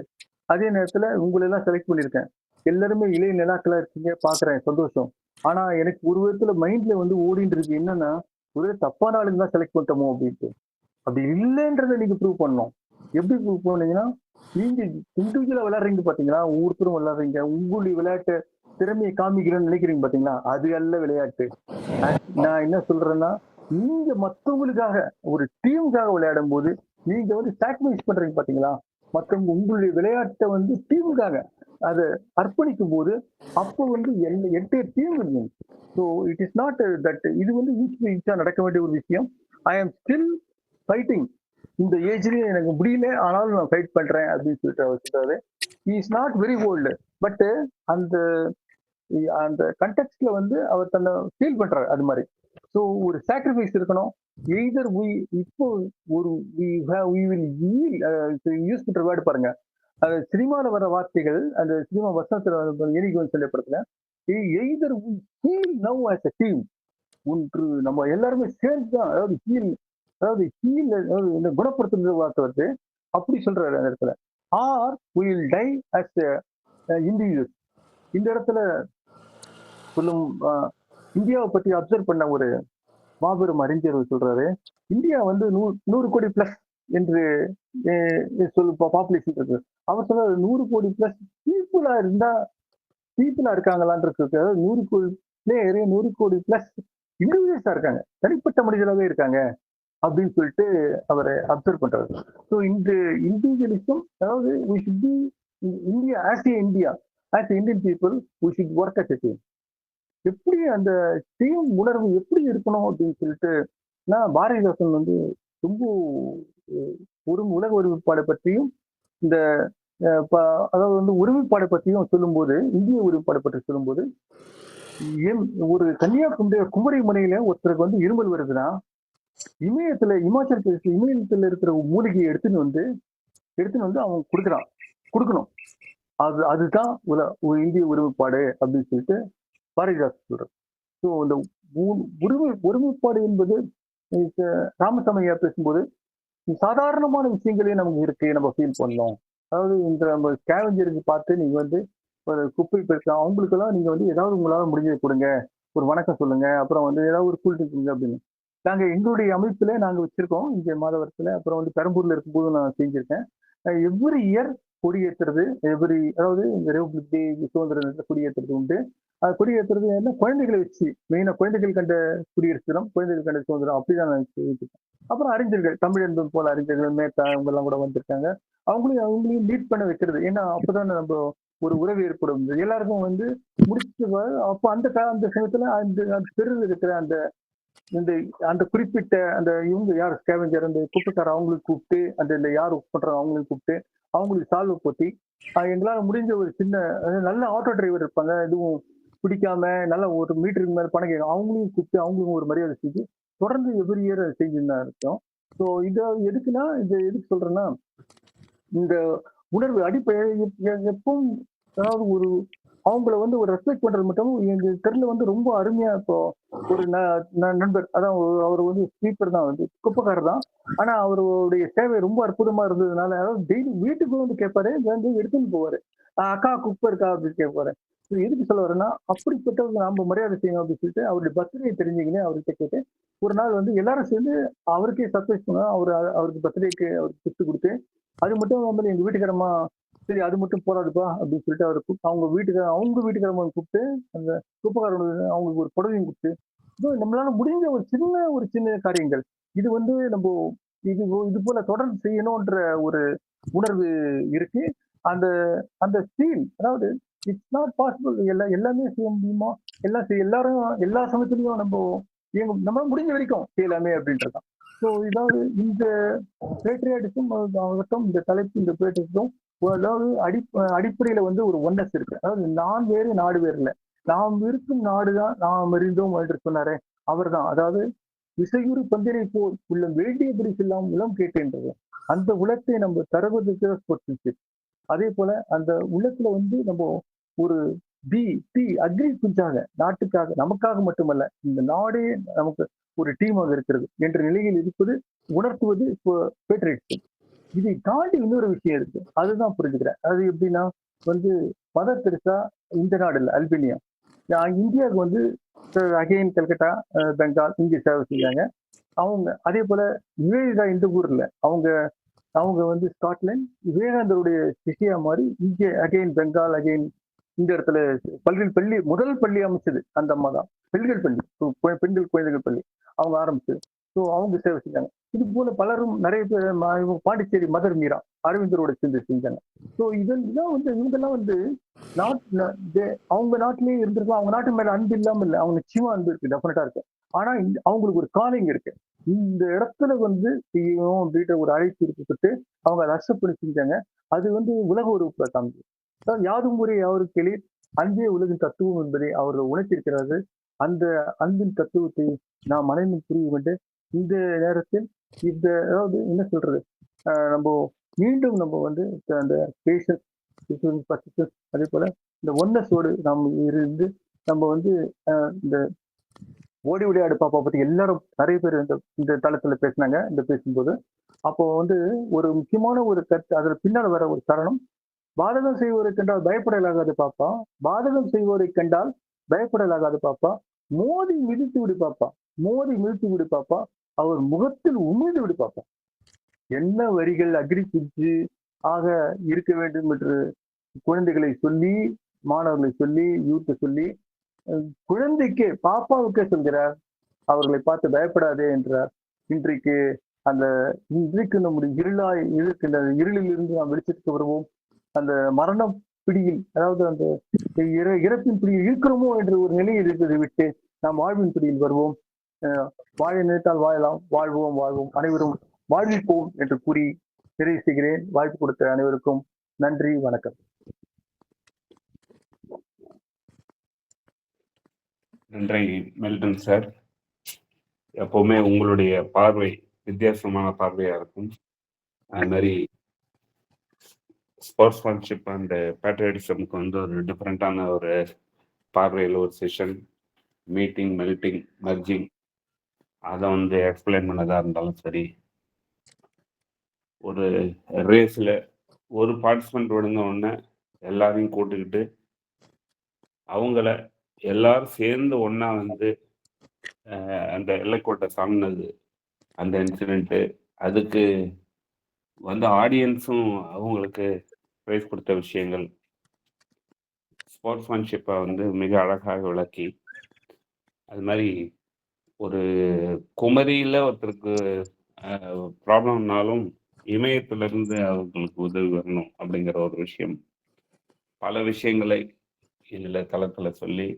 அதே நேரத்துல உங்களை எல்லாம் செலக்ட் பண்ணியிருக்கேன், எல்லாருமே இளைய நிலாக்களா இருக்கீங்க, பாக்குறேன், சந்தோஷம். ஆனா எனக்கு ஒரு விதத்துல மைண்ட்ல வந்து ஓடிட்டு இருக்கு என்னன்னா, ஒரே தப்பான ஆளுங்க தான் செலக்ட் பண்ணிட்டோமோ அப்படின்ட்டு. அப்படி இல்லைன்றதை நீங்க ப்ரூவ் பண்ணணும். எப்படி ப்ரூவ் பண்ணீங்கன்னா, நீங்க இண்டிவிஜுவலா விளையாடுறீங்க பாத்தீங்களா, ஒவ்வொருத்தரும் விளையாடுறீங்க, உங்களுடைய விளையாட்டு திறமையை காமிக்கிறேன்னு நினைக்கிறீங்க பாத்தீங்களா, அது அல்ல விளையாட்டு. நான் என்ன சொல்றேன்னா, நீங்க மற்றவங்களுக்காக ஒரு டீமுக்காக விளையாடும் போது நீங்க வந்து சாக்ரிஃபைஸ் பண்றீங்க பாத்தீங்களா, மற்றவங்க உங்களுடைய விளையாட்டை வந்து டீமுக்காக அதை அர்ப்பணிக்கும் போது அப்போ வந்து என்டையர் டீம் இருக்கு. So it is not that இது வந்து ஈஸியா நடக்க வேண்டிய ஒரு விஷயம். ஐ ஆம் ஸ்டில் ஃபைட்டிங், இந்த ஏஜ்லயே எனக்கு முடியல ஆனாலும் நான் ஃபைட் பண்றேன் அப்படின்னு சொல்லிட்டு அவர் சொல்றாரு. Is not very old, but அந்த அந்த கண்டெக்ட்ல வந்து அவர் தன்னை ஃபீல் பண்றாரு அது மாதிரி. ஸோ ஒரு சாக்ரிஃபைஸ் இருக்கணும். எய்தர் இப்போ ஒரு யூஸ் பண்ற வேர்டு பாருங்க, அது சினிமாவில் வர வார்த்தைகள், அந்த சினிமா வசனத்துல எனிக்கு சொல்லப்படுத்துல, either we heal now as a team. ஒன்று நம்ம எல்லாருமே சேர்ந்து தான், அதாவது ஹீல், அதாவது ஹீல், அதாவது இந்த குணப்படுத்துற வார்த்தை வருது, அப்படி சொல்றாரு அந்த இடத்துல. Or we will die as individuals. இந்த இடத்துல சொல்லும் இந்தியாவை பத்தி அப்சர்வ் பண்ண ஒரு மாபெரும் அறிஞர் சொல்றாரு, இந்தியா வந்து 100 கோடி பிளஸ் என்று பாப்புலேஷன் இருக்கு. அவர் சொல்றாரு 100 கோடி பிளஸ் பீப்புளா இருக்காங்களான் இருக்கு. 100 கோடி பிளேயர், 100 கோடி பிளஸ் இண்டிவிஜுவல்ஸா இருக்காங்க, தனிப்பட்ட மனிதராகவே இருக்காங்க அப்படின்னு சொல்லிட்டு அவரை அப்சர்வ் பண்றாரு. ஸோ இந்த இண்டிவிஜுவலிசம், அதாவது we should be India as a India, as a Indian people, we should work as a team. எப்படி அந்த டீம் உணர்வு எப்படி இருக்கணும் அப்படின்னு சொல்லிட்டு நான் பாரதிதாசன் வந்து ரொம்ப ஒரு உலக ஒருமைப்பாடை பற்றியும் இந்த அதாவது வந்து ஒருமைப்பாடை பற்றியும் சொல்லும்போது, இந்திய ஒருமைப்பாடை பற்றி சொல்லும்போது, ஒரு கன்னியாகுமரி குமரி முனையில ஒருத்தருக்கு வந்து இருமல் வருதுன்னா இமாச்சல பிரதேச இமயத்துல இருக்கிற மூலிகையை எடுத்துன்னு வந்து அவன் கொடுக்கணும். அதுதான் ஒரு இந்திய ஒருமைப்பாடு அப்படின்னு சொல்லிட்டு பாரதிதாசன் சொல்றாரு. ஸோ இந்த ஒருமைப்பாடு என்பது ராமசாமியா பேசும்போது சாதாரணமான விஷயங்களே நமக்கு இருக்கு, நம்ம ஃபீல் பண்ணோம். அதாவது இந்த நம்ம ஸ்கேவஞ்சருக்கு பார்த்து நீங்க வந்து ஒரு குப்பை பெருக்கலாம், அவங்களுக்கெல்லாம் நீங்க வந்து ஏதாவது உங்களால முடிஞ்சதை கொடுங்க, ஒரு வணக்கம் சொல்லுங்க, அப்புறம் வந்து ஏதாவது ஒரு கூல் கொடுங்க அப்படின்னு. நாங்க எங்களுடைய அமைப்புல நாங்க வச்சிருக்கோம் இங்க மாதவரத்துல. அப்புறம் வந்து பெரம்பூர்ல இருக்கும்போது நான் செஞ்சிருக்கேன். எவ்ரி இயர் கொடியேற்றுறது, அதாவது இந்த ரிபப்ளிக் டே, சுதந்திர தினத்துல கொடியேற்றுறது உண்டு. கொடியேற்றுறது என்ன, குழந்தைகளை வச்சு மெயினா குழந்தைகள் கண்ட குடியரசு தினம், குழந்தைகள் கண்ட சுதந்திரம் அப்படிதான் நான் வச்சிருக்கேன். அப்புறம் அறிஞர்கள், தமிழ் என்பது போல அறிஞர்கள் மேத்தா அவங்க எல்லாம் கூட வந்திருக்காங்க. அவங்களையும் லீட் பண்ண வைக்கிறது. ஏன்னா அப்பதான் நம்ம ஒரு உறவு ஏற்படும். எல்லாருக்கும் வந்து முடிச்சுட்டு அப்போ அந்த சமயத்துல அந்த தெருவில் இருக்கிற இந்த அந்த குறிப்பிட்ட அந்த இவங்க யார் ஸ்கேவெஞ்சர், அந்த குப்பைக்கார அவங்களுக்கு கூப்பிட்டு, அந்த யார் ஒர்க் பண்றாங்க அவங்களுக்கு கூப்பிட்டு அவங்களுக்கு சால்வை போத்தி, எங்களால முடிஞ்ச ஒரு சின்ன நல்ல ஆட்டோ டிரைவர் இருப்பாங்க, எதுவும் பிடிக்காம நல்லா ஒரு மீட்டருக்கு மேல பணம் கேட்கும், அவங்களையும் கூப்பிட்டு அவங்களுக்கும் ஒரு மரியாதை செஞ்சு தொடர்ந்து எவ்ரி இயர் செஞ்சுன்னு தான் இருக்கோம். ஸோ இதை எதுக்கு சொல்றேன்னா, இந்த உணர்வு அடிப்படை எப்பவும், அதாவது அவங்கள வந்து ஒரு ரெஸ்பெக்ட் பண்றது மட்டும் எங்க தெருல வந்து ரொம்ப அருமையா. இப்போ ஒரு நண்பர், அதான் அவர் வந்து ஸ்பீக்கர் தான், வந்து குப்பைக்காரர் தான். ஆனா அவருடைய சேவை ரொம்ப அற்புதமா இருந்ததுனால, அதாவது டெய்லி வீட்டுக்கு வந்து கேட்பாரு, வந்து எடுத்துன்னு போவாரு. அக்கா குப்பை இருக்கா அப்படின்னு கேட்பாரு. எதுக்கு சொல்ல வரேன்னா, அப்படிப்பட்டவங்க நாம மரியாதை செய்யணும் அப்படின்னு சொல்லிட்டு அவருடைய பர்த்டே தெரிஞ்சுக்கினே அவர்கிட்ட கேட்டு ஒரு நாள் வந்து எல்லாரும் சேர்ந்து அவருக்கே சர்ப்ரைஸ் பண்ணுவோம். அவருக்கு பர்த்டேக்கு அவருக்கு கிஃப்ட் கொடுத்து, அது மட்டும் இல்லாமல் எங்க வீட்டுக்காரமா சரி அது மட்டும் போராதுப்பா அப்படின்னு சொல்லிட்டு அவரை அவங்க வீட்டுக்காரமா கூப்பிட்டு அந்த குப்பைக்காரங்க அவங்களுக்கு ஒரு புடவையும் கொடுத்து, நம்மளால முடிஞ்ச ஒரு சின்ன காரியங்கள் இது வந்து நம்ம இது போல தொடர்ந்து செய்யணும்ன்ற ஒரு உணர்வு இருக்கு. அந்த அந்த ஃபீல், அதாவது இட்ஸ் நாட் பாசிபிள் எல்லாமே செய்ய முடியுமா, எல்லாரும் எல்லா சமயத்திலையும் நம்ம முடிஞ்ச வரைக்கும் செய்யலாமே அப்படின்றதான். ஸோ இதாவது இந்த பேட்ரியாட்டிசம் ஆகட்டும், இந்த தலைப்பு, இந்த பேட்ரியாட்டிசம், அதாவது அடிப்படையில வந்து ஒரு ஒன்னஸ் இருக்கு. அதாவது நான் வேறு நாடு வேறு இல்லை, நாம் இருக்கும் நாடுதான் நாம் அறிந்தோம் என்று சொன்னாரே அவர் தான். அதாவது இசையுறு பந்திரை போல் உள்ளம் வேண்டியபடி செல்லாம் உளம் கேட்டேன்றது. அந்த உலத்தை நம்ம தருவதற்கு அதே போல அந்த உள்ளத்துல வந்து நம்ம ஒரு அக்ரி குஞ்சாக, நாட்டுக்காக, நமக்காக மட்டுமல்ல, இந்த நாடே நமக்கு ஒரு டீமாக இருக்கிறது என்ற நிலையில் இருப்பது உணர்த்துவது இப்போ பேட்ரியாட்டிசம். இதை தாண்டி இன்னொரு விஷயம் இருக்கு, அதுதான் புரிஞ்சுக்கிறேன். அது எப்படின்னா வந்து மதர் தெரசா இந்த நாடு இல்லை, அல்பேனியா, இந்தியாவுக்கு வந்து அகைன் கல்கட்டா, பெங்கால் இங்கே சேவை செஞ்சாங்க. அவங்க அதே போல விவேகா இந்த ஊர்ல அவங்க வந்து ஸ்காட்லாந்து, விவேகானந்தருடைய சிஷியா மாதிரி இங்கே அகைன் பெங்கால், அகைன் இந்த இடத்துல முதல் பள்ளி அமைச்சது அந்த அம்மா தான். பெண்கள் குழந்தைகள் பள்ளி அவங்க ஆரம்பிச்சது. ஸோ அவங்க சேவை செஞ்சாங்க. இது போல பலரும் நிறைய பேர், பாண்டிச்சேரி மதர் மீரா அரவிந்தரோட சேர்ந்து செஞ்சாங்க. ஸோ இதெல்லாம் வந்து இவங்கெல்லாம் வந்து அவங்க நாட்டிலேயே இருந்திருக்கலாம். அவங்க நாட்டு மேல அன்பு இல்லாம இல்லை, அவங்க நிச்சயமா அன்பு இருக்கு, டெஃபினட்டா இருக்கு. ஆனா அவங்களுக்கு ஒரு காலிங் இருக்கு, இந்த இடத்துல வந்து செய்யணும் அப்படின்ற ஒரு அழைப்பு இருக்கப்பட்டு அவங்க அதை அக்செப்ட் பண்ணி செஞ்சாங்க. அது வந்து உலக உறுப்புல காமிச்சு, யாதும் ஊரே யாவருக்கு எளிர், அன்பே உலகின் தத்துவம் என்பதை அவர்கள் உணர்த்திருக்கிறார்கள். அந்த அன்பின் தத்துவத்தை நாம் அனைவரும் புரிய கொண்டு இந்த நேரத்தில் அதாவது என்ன சொல்றது, நம்ம மீண்டும் நம்ம வந்து அந்த பேஷன்ஸ், அதே போல இந்த ஒன்னஸோடு நாம் இருந்து நம்ம வந்து இந்த ஓடி விளையாடு பாப்பா பத்தி எல்லாரும் நிறைய பேர் இந்த தளத்துல பேசினாங்க. இந்த பேசும்போது அப்போ வந்து ஒரு முக்கியமான ஒரு கருத்து, அதுல பின்னால் வர ஒரு காரணம், பாதகம் செய்வோரை கண்டால் பயப்படலாகாது பாப்பா, பாதகம் செய்வோரை கண்டால் பயப்படலாகாது பாப்பா, மோதி மிதித்து விடு பாப்பா, அவர் முகத்தில் உமிழ்ந்து விடு பாப்பா. என்ன வரிகள் அக்ரி குஞ்சு ஆக இருக்க வேண்டும் என்று குழந்தைகளை சொல்லி, மாணவர்களை சொல்லி, யூத்தை சொல்லி, குழந்தைக்கே பாப்பாவுக்கே சொல்கிறார், அவர்களை பார்த்து பயப்படாதே என்றார். இன்றைக்கு நம்முடைய இருளில் இருந்து நாம் வெளிச்சத்துக்கு வருவோம். அந்த மரணம் பிடியில், அதாவது அந்த இறப்பின் பிடியில் இருக்கிறோமோ என்ற ஒரு நிலையில் இருப்பதை விட்டு நாம் வாழ்வின் பிடியில் வருவோம். வாழ நினைத்தால் வாழலாம், வாழ்வோம் அனைவரும் வாழ்விப்போம் என்று கூறி நிறைவு செய்கிறேன். வாய்ப்பு கொடுத்த அனைவருக்கும் நன்றி, வணக்கம். நன்றி மெல்டன் சார். எப்பவுமே உங்களுடைய பார்வை வித்தியாசமான பார்வையா இருக்கும். அது மாதிரி ஸ்போர்ட்ஸ்மேன்ஷிப் அண்ட் பேட்ரியட்டிசம்க்கு வந்து ஒரு டிஃப்ரெண்டான ஒரு பார்வையில் ஒரு செஷன், மீட்டிங், மெல்டிங், மர்ஜிங் அதை வந்து எக்ஸ்பிளைன் பண்ணதா இருந்தாலும் சரி, ஒரு ரேஸில் ஒரு பார்ட்டிசிபெண்ட் விழுந்த உடனே எல்லாரையும் கூட்டுக்கிட்டு அவங்கள எல்லாரும் சேர்ந்து ஒன்றா வந்து அந்த எல்லைக்கோட்டை சாமினது அந்த இன்சிடெண்ட்டு, அதுக்கு வந்து ஆடியன்ஸும் அவங்களுக்கு ப்ரைஸ் கொடுத்த விஷயங்கள், ஸ்போர்ட்ஸ்மேன்ஷிப்பை வந்து மிக அழகாக விளக்கி, அது மாதிரி ஒரு குமரியில் ஒருத்தருக்கு ப்ராப்ளம்னாலும் இமயத்திலிருந்து அவங்களுக்கு உதவி வரணும் அப்படிங்கிற ஒரு விஷயம், பல விஷயங்களை இதில் தளத்தில் சொல்லி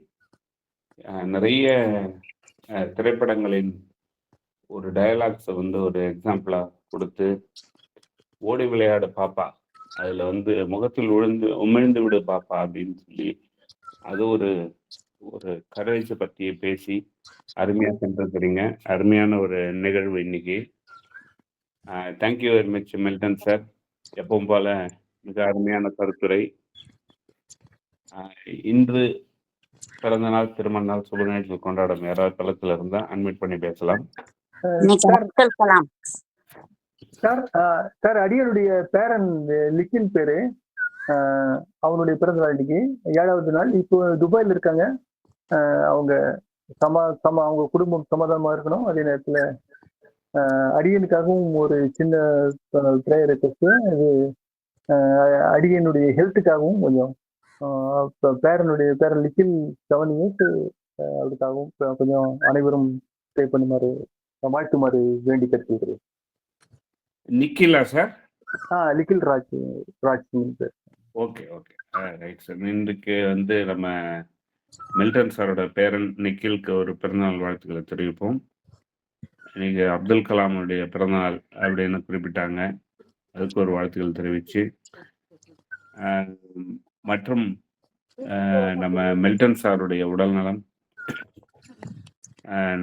நிறைய திரைப்படங்களின் ஒரு டயலாக்ஸை வந்து ஒரு எக்ஸாம்பிளாக கொடுத்து, ஓடி விளையாடு பாப்பா, அதில் வந்து முகத்தில் உமிழ்ந்து விடு பாப்பா அப்படின்னு சொல்லி அது ஒரு ஒரு கரேஜை பற்றி பேசி அருமையாக சென்றிருக்கிறீங்க. அருமையான ஒரு நிகழ்வு இன்னைக்கு. Thank you very much Milton sir. எப்பவும் போல மிக அருமையான கருத்துரை. இன்று பிறந்த நாள், திருமண நாள், சுப நிகழ்ச்சிகள் கொண்டாடும் யாராவது தளத்தில் இருந்தால் அட்மிட் பண்ணி பேசலாம். சார் அடியனுடைய பேரன் லிக்கின் பேரு, அவனுடைய பிறந்த நாள் இன்னைக்கு 7வது நாள். இப்போ துபாயில் இருக்காங்க. அவங்க அவங்க குடும்பம் சமாதானமா இருக்கணும். அதே நேரத்துல அடியனுக்காகவும் ஒரு சின்ன ப்ரேயர் ரெக்வெஸ்ட். அது அடியனுடைய ஹெல்த்துக்காகவும் கொஞ்சம் பேரன் லிக்கில் 7 இயர்ஸ், அதுக்காகவும் கொஞ்சம் அனைவரும் ப்ரே பண்ணுமாறு வாழ்த்துமாறு வேண்டி கேட்டுக்கிறேன். நிக்கிலா சார்? லிக்கில் ராஜ் பேர். Okay okay right sir. இன்றைக்கு வந்து நம்ம மில்டன் சாரோட பேரன் நிக்கிலுக்கு ஒரு பிறந்தநாள் வாழ்த்துக்களை தெரிவிப்போம். இன்னைக்கு அப்துல் கலாமுடைய பிறந்தநாள் அப்படின்னு குறிப்பிட்டாங்க, அதுக்கு ஒரு வாழ்த்துக்கள் தெரிவித்து, மற்றும் நம்ம மில்டன் சாருடைய உடல்நலம்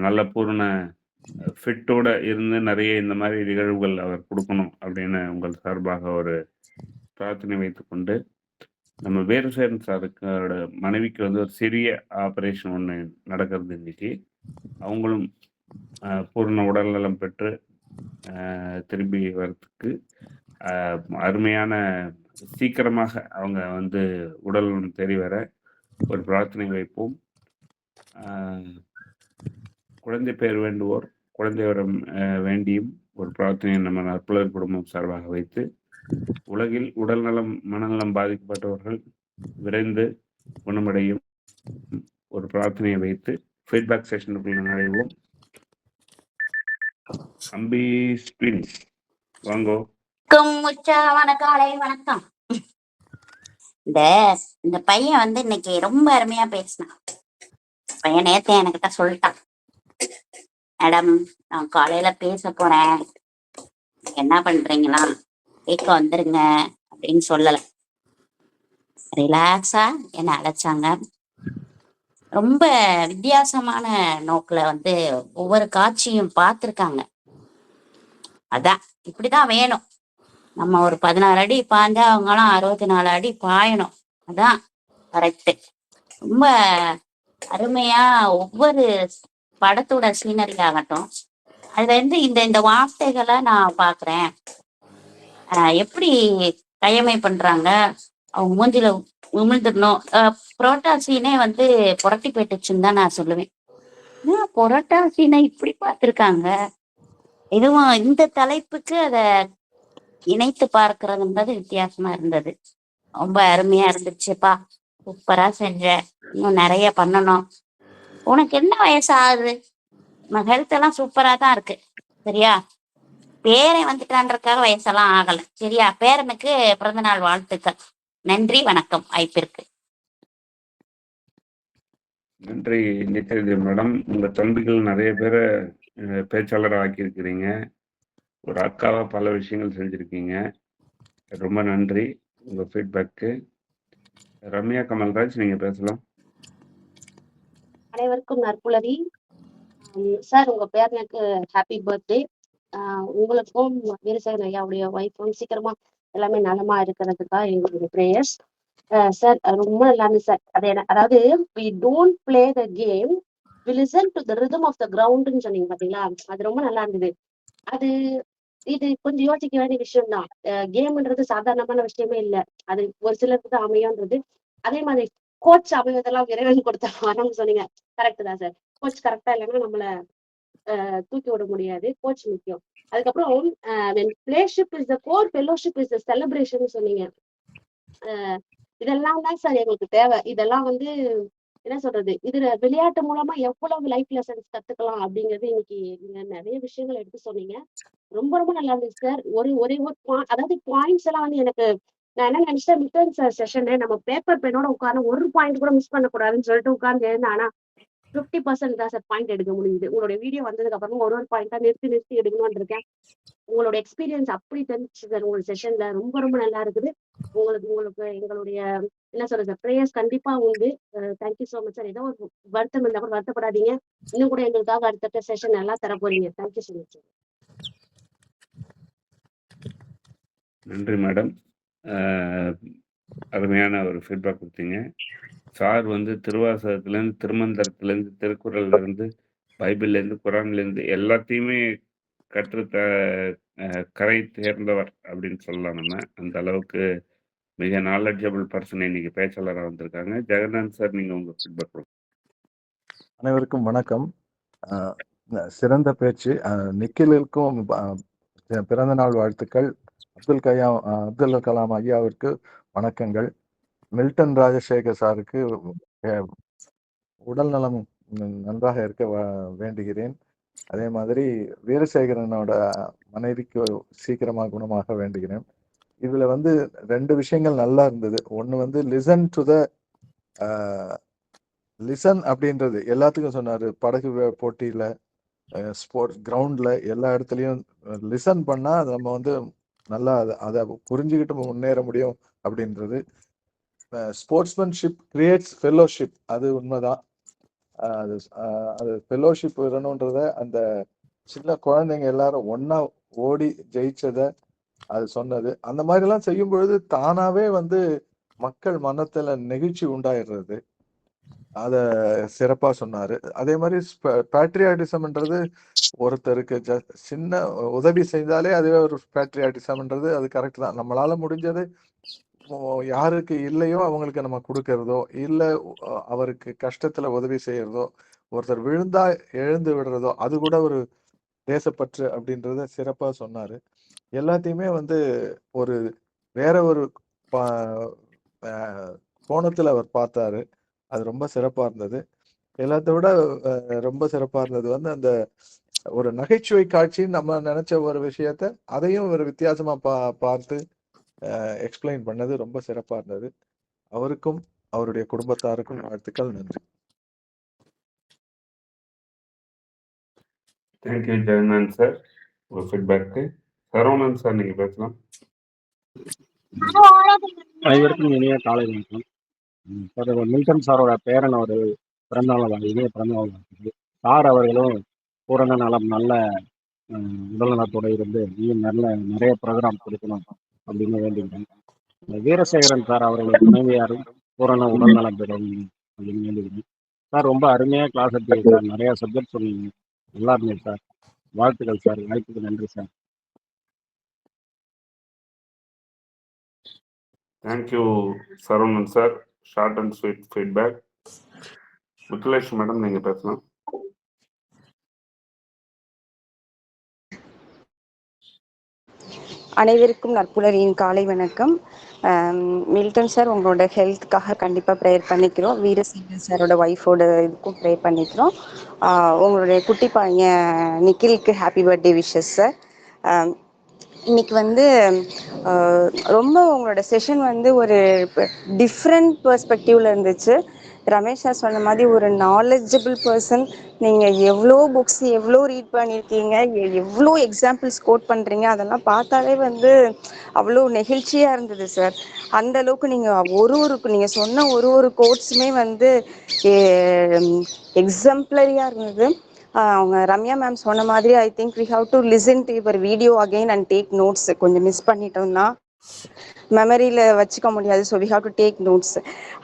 நல்ல பூர்ண ஃபிட்டோட இருந்து நிறைய இந்த மாதிரி நிகழ்வுகள் அவர் கொடுக்கணும் அப்படின்னு உங்கள் சார்பாக ஒரு பிரார்த்தனை வைத்துக்கொண்டு, நம்ம வேலுசேகரன் சாருக்கோட மனைவிக்கு வந்து ஒரு சிறிய ஆப்ரேஷன் ஒன்று நடக்கிறது இன்னைக்கு. அவங்களும் பூர்ண உடல்நலம் பெற்று திரும்பி வரத்துக்கு அருமையான சீக்கிரமாக அவங்க வந்து உடல்நலம் தேடி வர ஒரு பிரார்த்தனை வைப்போம். குழந்தை பெயர் வேண்டுவோர் குழந்தை வரம் வேண்டியும் ஒரு பிரார்த்தனையை நம்ம நற்புலர் குடும்பம் சார்பாக வைத்து, உலகில் உடல்நலம் மனநலம் பாதிக்கப்பட்டவர்கள் விரைந்து குணமடையும் ஒரு பிரார்த்தனையை வைத்து ஃபீட்பேக் செஷனுக்குள்ள நுழைவோம். அம்பி ஸ்பின்ஸ் வாங்கோ. உற்சாகமான காலை வணக்கம். இந்த பையன் வந்து இன்னைக்கு ரொம்ப அருமையா பேசினான். பையன் நேத்து என்கிட்ட சொல்லிட்டான், மேடம் நான் காலையில பேச போறேன், என்ன பண்றீங்களா கேட்க வந்துருங்க அப்படின்னு சொல்லல. ரிலாக்ஸா என்ன அழைச்சாங்க. ரொம்ப வித்தியாசமான நோக்குல வந்து ஒவ்வொரு காட்சியும் பார்த்துருக்காங்க. அதான் இப்படிதான் வேணும். நம்ம ஒரு 16 அடி பாய்ந்தா அவங்களாம் 64 அடி பாயணும். அதான் கரெக்டு. ரொம்ப அருமையா ஒவ்வொரு படத்தோட சீனரி ஆகட்டும், அதுல இருந்து இந்த வார்த்தைகளை நான் பாக்குறேன். எப்படி கையமை பண்றாங்க, அவங்க மூஞ்சில உமிழ்ந்துடணும். புரோட்டா சீனே வந்து புரட்டி போயிட்டுச்சுன்னு தான் நான் சொல்லுவேன். புரோட்டா சீனை இப்படி பார்த்திருக்காங்க. இதுவும் இந்த தலைப்புக்கு அத இணைத்து பார்க்கறதுன்றது வித்தியாசமா இருந்தது. ரொம்ப அருமையா இருந்துச்சுப்பா, சூப்பரா செஞ்ச, இன்னும் நிறைய பண்ணணும். உனக்கு என்ன வயசு ஆகுது? நம்ம ஹெல்த் எல்லாம் சூப்பரா தான் இருக்கு சரியா. பேரன் வந்துட்டான்றக்காக வயசெல்லாம் ஆகல சரியா. பேரனுக்கு பிறந்த நாள் வாழ்த்துக்கள். நன்றி, வணக்கம் வாய்ப்பிற்கு. நன்றி நித்யா மேடம். உங்க தம்பிகள் நிறைய பேரை பேச்சாளர் ஆக்கியிருக்கிறீங்க. ஒரு அக்காவா பல விஷயங்கள் செஞ்சிருக்கீங்க. ரொம்ப நன்றி உங்க ஃபீட்பேக்கு. ரம்யா கமல்ராஜ், நீங்க பேசலாம். அனைவருக்கும் நற்புலரி. சார் உங்க பேரனுக்கு ஹாப்பி பர்த்டே. உங்களுக்கும் வீரசேகரன் ஐயாவுடைய ஒய்ஃபும் சீக்கிரமா எல்லாமே நலமா இருக்கிறதுக்காக எங்களுடைய ப்ரேயர்ஸ். சார் ரொம்ப நல்லா இருந்துச்சு சார். அதாவது we don't play the game, we listen to the rhythm of the கிரவுண்ட்னு சொன்னீங்க பாத்தீங்களா, அது ரொம்ப நல்லா இருந்தது. அது இது கொஞ்சம் யோசிக்க வேண்டிய விஷயம் தான். கேம்ன்றது சாதாரணமான விஷயமே இல்லை, அது ஒரு சிலருக்கு தான் அமையும்ன்றது. அதே மாதிரி கோச் அமைவதெல்லாம் இறைவன் கொடுத்த வரம்னு சொன்னீங்க, கரெக்ட் தான் சார். கோச் கரெக்டா இல்லைன்னா நம்மள தூக்கி விட முடியாது, கோச் முக்கியம். அதுக்கப்புறம் playship is the core, fellowship is the celebration சொன்னீங்க. இதெல்லாம் தான் சார் எங்களுக்கு தேவை. இதெல்லாம் வந்து என்ன சொல்றது, இதுல விளையாட்டு மூலமா எவ்வளவு லைஃப் லெசன்ஸ் கத்துக்கலாம் அப்படிங்கிறது இன்னைக்கு நீங்க நிறைய விஷயங்கள் எடுத்து சொன்னீங்க. ரொம்ப ரொம்ப நல்லா இருந்துச்சு சார். ஒரே ஒரு அதாவது பாயிண்ட்ஸ் எல்லாம் வந்து எனக்கு நான் என்ன நினைச்சேன், மிட்டன் சார் செஷன்ல நம்ம பேப்பர் பெண்ணோட உட்கார்ந்து ஒரு பாயிண்ட் கூட மிஸ் பண்ணக்கூடாதுன்னு சொல்லிட்டு உட்கார்ந்து எழுந்தேன். ஆனா 50% தான் சார் பாயிண்ட் எடுக்க முடியுது. உங்களுடைய வீடியோ வந்ததுக்கு அப்புறமா ஒரு பாயிண்டா நிறுத்தி எடுக்கணும்னு இருக்கேன். உங்களோட எக்ஸ்பீரியன்ஸ் அப்படி தெரிஞ்சுச்சு சார். உங்களோட செஷன்ல ரொம்ப ரொம்ப நல்லா இருக்குது. உங்களுக்கு எங்களுடைய என்ன சொல்றது சார், ப்ரேயர்ஸ் கண்டிப்பா உண்டு. Thank you so much sir. ஏதோ ஒரு வருத்தம் இருந்தா கூட வருத்தப்படாதீங்க. இன்னும் கூட எங்களுக்காக அடுத்த செஷன் நல்லா தர போறீங்க. Thank you so much sir. நன்றி மேடம். அருமையான ஒரு ஃபீட்பேக் கொடுத்தீங்க. சார் வந்து திருவாசகத்துலேருந்து, திருமந்திரத்துலேருந்து, திருக்குறள்லேருந்து, பைபிள்லேருந்து, குரான்லேருந்து எல்லாத்தையுமே கற்று கரை தேர்ந்தவர் அப்படின்னு சொல்லலாம். நம்ம அந்த அளவுக்கு மிக நாலெட்ஜபிள் பர்சன் இன்னைக்கு பேச்சாளராக வந்திருக்காங்க. ஜெகநாத் சார், நீங்கள் உங்கள் ஃபீட்பேக் கொடுங்க. அனைவருக்கும் வணக்கம். சிறந்த பேச்சு. நிக்கிலுக்கும் பிறந்த நாள் வாழ்த்துக்கள். அப்துல் கலாம் ஐயாவிற்கு வணக்கங்கள். மில்டன் ராஜசேகர் சாருக்கு உடல் நலம் நன்றாக இருக்க வேண்டுகிறேன். அதே மாதிரி வீரசேகரனோட மனைவிக்கு சீக்கிரமாக குணமாக வேண்டுகிறேன். இதுல வந்து 2 விஷயங்கள் நல்லா இருந்தது. ஒண்ணு வந்து லிசன் அப்படின்றது எல்லாத்துக்கும் சொன்னாரு. படகு போட்டியில, ஸ்போர்ட்ஸ் கிரவுண்ட்ல, எல்லா இடத்துலயும் லிசன் பண்ணா நம்ம வந்து நல்லா அதை புரிஞ்சுக்கிட்டு முன்னேற முடியும் அப்படின்றது. ஸ்போர்ட்ஸ்மேன்ஷிப் கிரியேட்ஸ் ஃபெல்லோஷிப், அது உண்மைதான். அது ஃபெல்லோஷிப் வரணுன்றத அந்த சின்ன குழந்தைங்க எல்லாரும் ஒன்னா ஓடி ஜெயிச்சத அது சொன்னது. அந்த மாதிரி எல்லாம் செய்யும் பொழுது தானாவே வந்து மக்கள் மனத்துல நெகிழ்ச்சி உண்டாயிடுறது. அத சிறப்பா சொன்னாரு. அதே மாதிரி பேட்ரியாட்டிசம்ன்றது ஒருத்தருக்கு சின்ன உதவி செய்தாலே அதுவே ஒரு பேட்ரியாட்டிசம்ன்றது அது கரெக்ட் தான். நம்மளால முடிஞ்சது யாருக்கு இல்லையோ அவங்களுக்கு நம்ம கொடுக்கறதோ, இல்ல அவருக்கு கஷ்டத்துல உதவி செய்யறதோ, ஒருத்தர் விழுந்தா எழுந்து விடுறதோ, அது கூட ஒரு தேசப்பற்று அப்படின்றத சிறப்பா சொன்னாரு. எல்லாத்தையுமே வந்து ஒரு வேற ஒரு கோணத்துல அவர் பார்த்தாரு. அது ரொம்ப சிறப்பா இருந்தது. எல்லாத்த விட ரொம்ப சிறப்பா இருந்தது வந்து அந்த ஒரு நகைச்சுவை காட்சி. நம்ம நினைச்ச ஒரு விஷயத்த அதையும் ஒரு வித்தியாசமா பார்த்து எக்ஸ்பிளைன் பண்ணது ரொம்ப சிறப்பா இருந்தது. அவருக்கும் அவருடைய குடும்பத்தாருக்கும் வாழ்த்துக்கள். நன்றி. தேங்க்யூ ஜெகநாத் சார், உங்கள் ஃபீட்பேக்கு. சரவணன் சார், நீங்கள் பேசலாம். அனைவருக்கும் இனிய காலை வணக்கம். மில்டன் சாரோட பேரன் ஒரு பிறந்தநாள் இனிய பிறந்தநாள் வாழ்த்துக்கள். சார் அவர்களும் பூரண நலம், நல்ல உடல்நலத்தோடு இருந்து இன்னும் நிறைய ப்ரோக்ராம் கொடுக்கணும் அப்படின்னு வேண்டிக்கிறேன். வீரசேகரன் சார் அவர்களுடைய துணைவியாரும் பூரண உடல் நலம் பெறும் அப்படின்னு வேண்டிக்கிறேன். சார் ரொம்ப அருமையாக கிளாஸ் எடுத்தீங்க சார். நிறைய சப்ஜெக்ட் சொன்னீங்க, நல்லா இருந்தது சார். வாழ்த்துக்கள் சார். வாய்ப்புக்கு நன்றி sir. Thank you Saravanan sir, short and sweet feedback. Muthulakshmi madam, நீங்க பேசலாம். அனைவருக்கும் நற்புலரின் காலை வணக்கம். மில்டன் சார், உங்களோட ஹெல்த்துக்காக கண்டிப்பாக ப்ரேயர் பண்ணிக்கிறோம். வீரசேகரன் சாரோட ஒய்ஃபோட இதுக்கும் ப்ரேயர் பண்ணிக்கிறோம். உங்களுடைய குட்டி பையன் நிக்கிலுக்கு ஹாப்பி பர்த்டே விஷஸ் சார். இன்னைக்கு வந்து ரொம்ப உங்களோட செஷன் வந்து ஒரு டிஃப்ரெண்ட் பெர்ஸ்பெக்டிவ்ல இருந்துச்சு. ரமேஷ் சார் சொன்ன மாதிரி ஒரு நாலேஜபிள் பர்சன். நீங்கள் எவ்வளோ புக்ஸ் எவ்வளோ ரீட் பண்ணியிருக்கீங்க, எவ்வளோ எக்ஸாம்பிள்ஸ் கோட் பண்ணுறீங்க, அதெல்லாம் பார்த்தாலே வந்து அவ்வளோ நெகிழ்ச்சியாக இருந்தது சார். அந்த அளவுக்கு நீங்கள் நீங்கள் சொன்ன ஒரு கோட்ஸுமே வந்து எக்ஸாம்பிளரியாக இருந்தது. அவங்க ரம்யா மேம் சொன்ன மாதிரி I think we have to listen to your video again and take notes. கொஞ்சம் மிஸ் பண்ணிட்டோம்னா மெமரியில் வச்சுக்க முடியாது. So we have to take notes.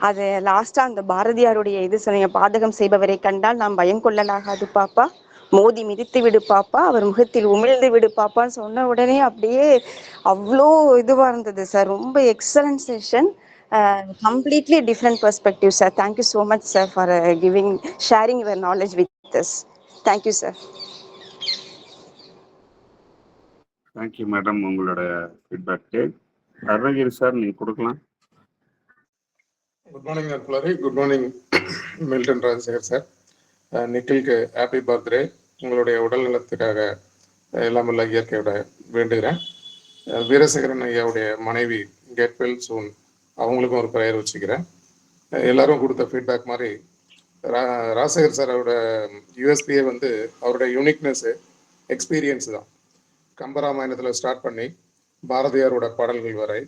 அது லாஸ்ட்டாக அந்த பாரதியாருடைய இது சொன்னீங்க, பாதகம் செய்பவரை கண்டால் நாம் பயம் கொள்ளலாகாது பாப்பா, மோதி மிதித்து விடு பாப்பா, அவர் முகத்தில் உமிழ்ந்து விடு பாப்பான்னு சொன்ன உடனே அப்படியே அவ்வளோ இதுவாக இருந்தது சார். ரொம்ப excellent session. Completely different perspective sir. Thank you so much sir for sharing your knowledge with us. Thank you sir. Thank you madam, உங்களோட ஃபீட்பேக்கு. அருணகிரி சார், நீங்கள் கொடுக்கலாம். குட் மார்னிங் அர்குலரி. Good morning Milton Rajasekar sir. நிக்கிலுக்கு ஹாப்பி பர்த்டே. உங்களுடைய உடல் நலத்துக்காக எல்லாம் வல்ல இயற்கையோட வேண்டுகிறேன். வீரசேகரன் ஐயாவுடைய மனைவி கெட் வெல் சூன், அவங்களுக்கும் ஒரு ப்ரேயர் வச்சுக்கிறேன். எல்லாரும் கொடுத்த ஃபீட்பேக் மாதிரி ராஜசேகர் சாரோட யூஎஸ்பியே வந்து அவருடைய யூனிக்னஸ்ஸு எக்ஸ்பீரியன்ஸ் தான். கம்பராமாயணத்தில் ஸ்டார்ட் பண்ணி பாரதியாரோட பாடல்கள் வரை,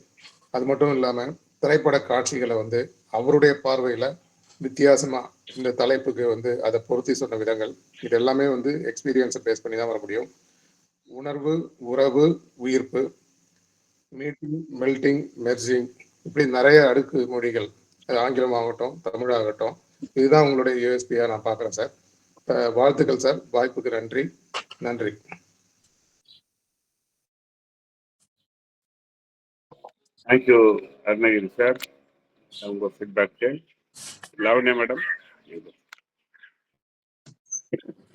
அது மட்டும் இல்லாமல் திரைப்பட காட்சிகளை வந்து அவருடைய பார்வையில் வித்தியாசமாக இந்த தலைப்புக்கு வந்து அதை பொருத்தி சொன்ன விதங்கள், இது எல்லாமே வந்து எக்ஸ்பீரியன்ஸை பேஸ் பண்ணி தான் வர முடியும். உணர்வு, உறவு, உயிர்ப்பு, மீட்டிங், மெல்டிங், மெர்ஜிங், இப்படி நிறைய அடுக்கு மொழிகள், அது ஆங்கிலமாகட்டும் தமிழாகட்டும், இதுதான் உங்களுடைய யூஎஸ்பியாக நான் பார்க்குறேன் சார். வாழ்த்துக்கள் சார், வாய்ப்புக்கு நன்றி. நன்றி. தேங்க்யூ அருணகிரி சார், உங்கள் ஃபீட்பேக்கு. லாவண்யா மேடம்.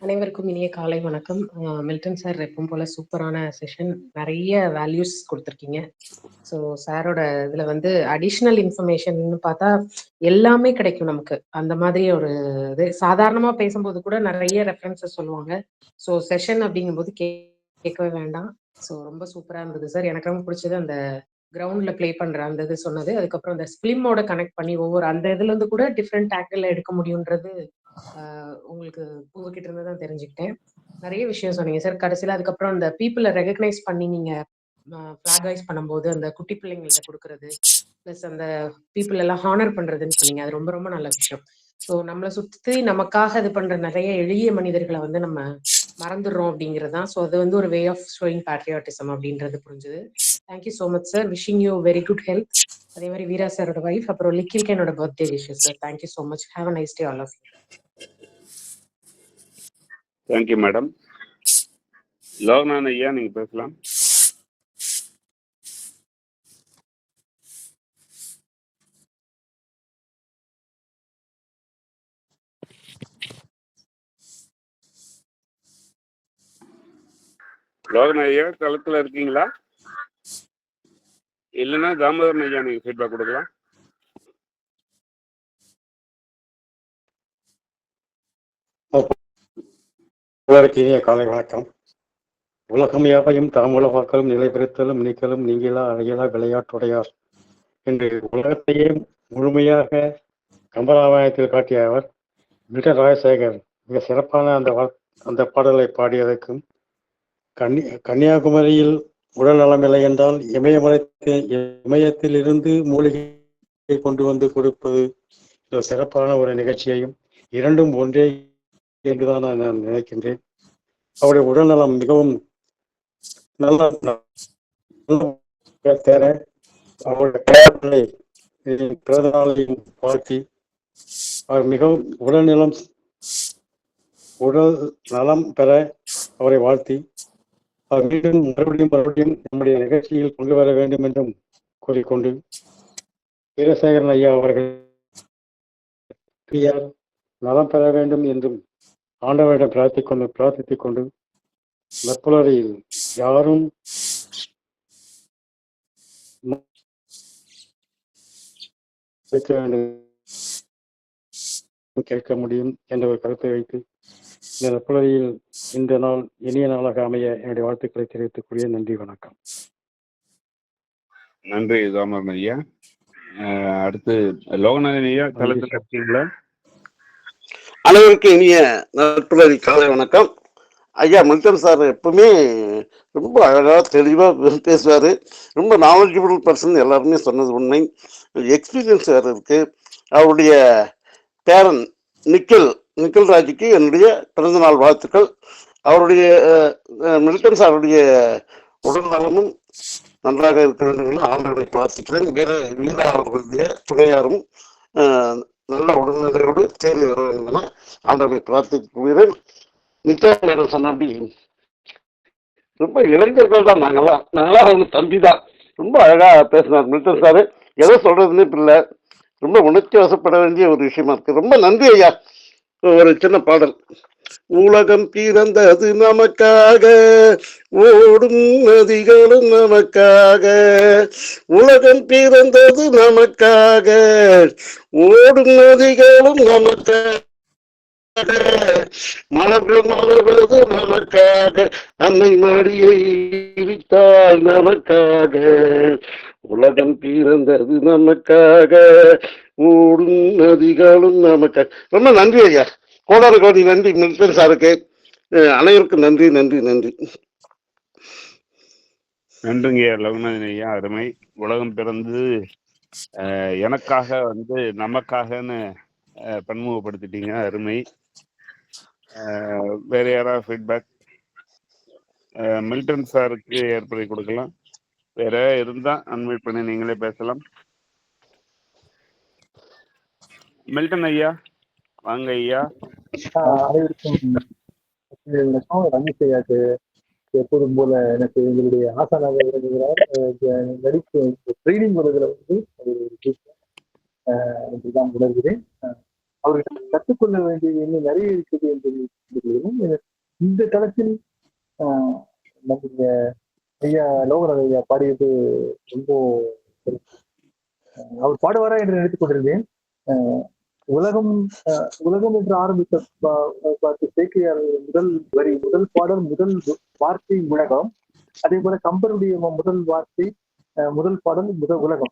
அனைவருக்கும் இனிய காலை வணக்கம். மில்டன் சார் எப்பவும் போல சூப்பரான செஷன், நிறைய வேல்யூஸ் கொடுத்துருக்கீங்க. ஸோ சாரோட இதுல வந்து அடிஷ்னல் இன்ஃபர்மேஷன் பார்த்தா எல்லாமே கிடைக்கும் நமக்கு. அந்த மாதிரி ஒரு இது சாதாரணமா பேசும்போது கூட நிறைய ரெஃபரன்சஸ் சொல்லுவாங்க. ஸோ செஷன் அப்படிங்கும்போது கேட்கவே வேண்டாம். ஸோ ரொம்ப சூப்பரா இருந்தது சார். எனக்கு ரொம்ப பிடிச்சது அந்த கிரவுண்ட்ல ப்ளே பண்ற அந்த இது சொன்னது. அதுக்கப்புறம் அந்த ஸ்பிலிமோட கனெக்ட் பண்ணி ஒவ்வொரு அந்த இதுல இருந்து கூட டிஃப்ரெண்ட் ஆங்கிள் எடுக்க முடியுன்றது உங்களுக்கு உங்ககிட்ட இருந்து தான் தெரிஞ்சுக்கிட்டேன். நிறைய விஷயம் சொன்னீங்க சார். கடைசியில அதுக்கப்புறம் அந்த பீப்புளை ரெகக்னைஸ் பண்ணி நீங்க ஃபிளாக் ரைஸ் பண்ணும்போது அந்த குட்டி பிள்ளைங்கள்ட்ட கொடுக்கறது, பிளஸ் அந்த பீப்புள் எல்லாம் ஹானர் பண்றதுன்னு சொன்னீங்க. அது ரொம்ப ரொம்ப நல்ல விஷயம். ஸோ நம்மளை சுற்றி நமக்காக இது பண்ற நிறைய எளிய மனிதர்களை வந்து நம்ம மறந்துடுறோம் அப்படிங்கிறது தான். ஸோ அது வந்து ஒரு வே ஆஃப் ஷோயிங் பேட்ரியாட்டிசம் அப்படின்றது புரிஞ்சுது. Thank you so much sir. Wishing you very good health. அதே மாதிரி வீரா சாரோட வைஃப், அப்புறம் லிக்கில்க்கு என்னோட birthday wishes sir. Thank you so much. Have a nice day all of you. Thank you madam. Loganathan ஐயா, நீங்கள் பேசலாம். லோகநாதன் ஐயா களத்தில் இருக்கீங்களா? இல்லைன்னா தாமோதரன் ஐயா நீங்கள் ஃபீட்பேக் கொடுக்கலாம். இனிய காலை வணக்கம். உலகம் யாவையும் தாமுலவாக்கலும் நிலைபெறுத்தலும் நீக்கலும் நீங்களா அழகிலா விளையாட்டுடையார் என்று உலகத்தையே முழுமையாக கம்பராமாயணத்தில் காட்டிய அவர் மில்டன் ராஜசேகர் மிக சிறப்பான அந்த பாடலை பாடியதற்கும், கன்னியாகுமரியில் உடல் நலமில்லை என்றால் இமயத்தில் இருந்து மூலிகை கொண்டு வந்து கொடுப்பது சிறப்பான ஒரு நிகழ்ச்சியையும், இரண்டும் ஒன்றே என்றுதான் நான் நினைக்கின்றேன். அவருடைய உடல்நலம் மிகவும் நல்ல தேர அவருடைய பிறந்த நாளையும் வாழ்த்தி அவர் மிகவும் உடல் நலம் பெற அவரை வாழ்த்தி அவர் மீண்டும் மறுபடியும் நம்முடைய நிகழ்ச்சியில் கொண்டு வர வேண்டும் என்றும் கூறிக்கொண்டு, வீரசேகரன் ஐயா அவர்கள் நலம் பெற வேண்டும் என்றும் ஆண்டவரிடம் பிரார்த்தித்துக் கொண்டு நற்புலரில் யாரும் கேட்க முடியும் என்ற ஒரு கருத்தை வைத்து இந்த நற்புலரியில் இந்த நாள் இனிய நாளாக அமைய என்னுடைய வாழ்த்துக்களை தெரிவித்துக்கூடிய நன்றி, வணக்கம். நன்றி தாமோதரன் ஐயா. அடுத்து லோகநாதன் ஐயா களத்தில் இருக்கீங்களா? அனைவருக்கும் இனிய நற்புலரி காலை வணக்கம். ஐயா மில்டன் சார் எப்பவுமே ரொம்ப அழகாக தெளிவாக பேசுவார். ரொம்ப நாலேஜபிள் பர்சன், எல்லாருமே சொன்னது உண்மை. எக்ஸ்பீரியன்ஸ் வேறு இருக்குது. அவருடைய பேரன் நிக்கில் நிக்கில் ராஜுக்கு என்னுடைய பிறந்தநாள் வாழ்த்துக்கள். அவருடைய மில்டன் சாருடைய உடல் நலமும் நன்றாக இருக்க வேண்டும் என்று ஆண்டவரை பிரார்த்திக்கிறேன். வீரா அவர்களுடைய துணையாரும் நல்ல உடல்நிலையோடு தேர்வு வர வேண்டும் என ஆண்டவரை பிரார்த்திக்கிறேன். நித்யா சொன்னபடி ரொம்ப இளைஞர்கள் தான் நாங்களாம் அவங்க தம்பி தான். ரொம்ப அழகா பேசினார் மில்டன் சாரு. எதை சொல்றதுன்னு இல்லை, ரொம்ப உணர்ச்சி வசப்பட வேண்டிய ஒரு விஷயமா இருக்கு. ரொம்ப நன்றி ஐயா. ஒரு சின்ன பாடல். உலகம் பிறந்தது நமக்காக, ஓடும் நதிகளும் நமக்காக. உலகம் பிறந்தது நமக்காக, ஓடும் நதிகளும் நமக்காக. மலர்கள் மலர்வது நமக்காக, அன்னை மடியை விட்டால் நமக்காக. உலகம் பிறந்தது நமக்காக, ஓடும் நதிகளும் நமக்காக. ரொம்ப நன்றி ஐயா. கோடான கோடி நன்றி மில்டன் சாருக்கு. அனைவருக்கும் நன்றி நன்றி நன்றி. நன்றிங்க லகுநாதன் ஐயா, அருமை. உலகம் பிறந்து எனக்காக நமக்காகன்னு பன்முகப்படுத்திட்டீங்க, அருமை. வேற யாராவது ஃபீட்பேக்? மில்டன் சாருக்கு ஏற்படுத்தி கொடுக்கலாம். வேற இருந்தா அன்மியூட் பண்ணி நீங்களே பேசலாம். மில்டன் ஐயா வாங்க ஐயா. அனைவருக்கும் ரமேஷ் ஐயாக்கு எப்போதும் போல எனக்கு எங்களுடைய ஆசானாக விளங்குகிறார். நடிப்பு ட்ரைனிங் முறைகளை என்றுதான் உணர்கிறேன். அவர்கள் கற்றுக்கொள்ள வேண்டியது இன்னும் நிறைய இருக்குது என்று இந்த தளத்தில் நம்முடைய ஐயா லோகநாத ஐயா பாடியது ரொம்ப அவர் பாடுவாரா என்று நினைத்துக் கொண்டிருந்தேன். உலகம் உலகம் என்று ஆரம்பித்த பார்த்து சேக்கியார் முதல் வரி, முதல் பாடல், முதல் வார்த்தை உலகம். அதே போல கம்பருடைய முதல் வார்த்தை, முதல் பாடல் முதல் உலகம்.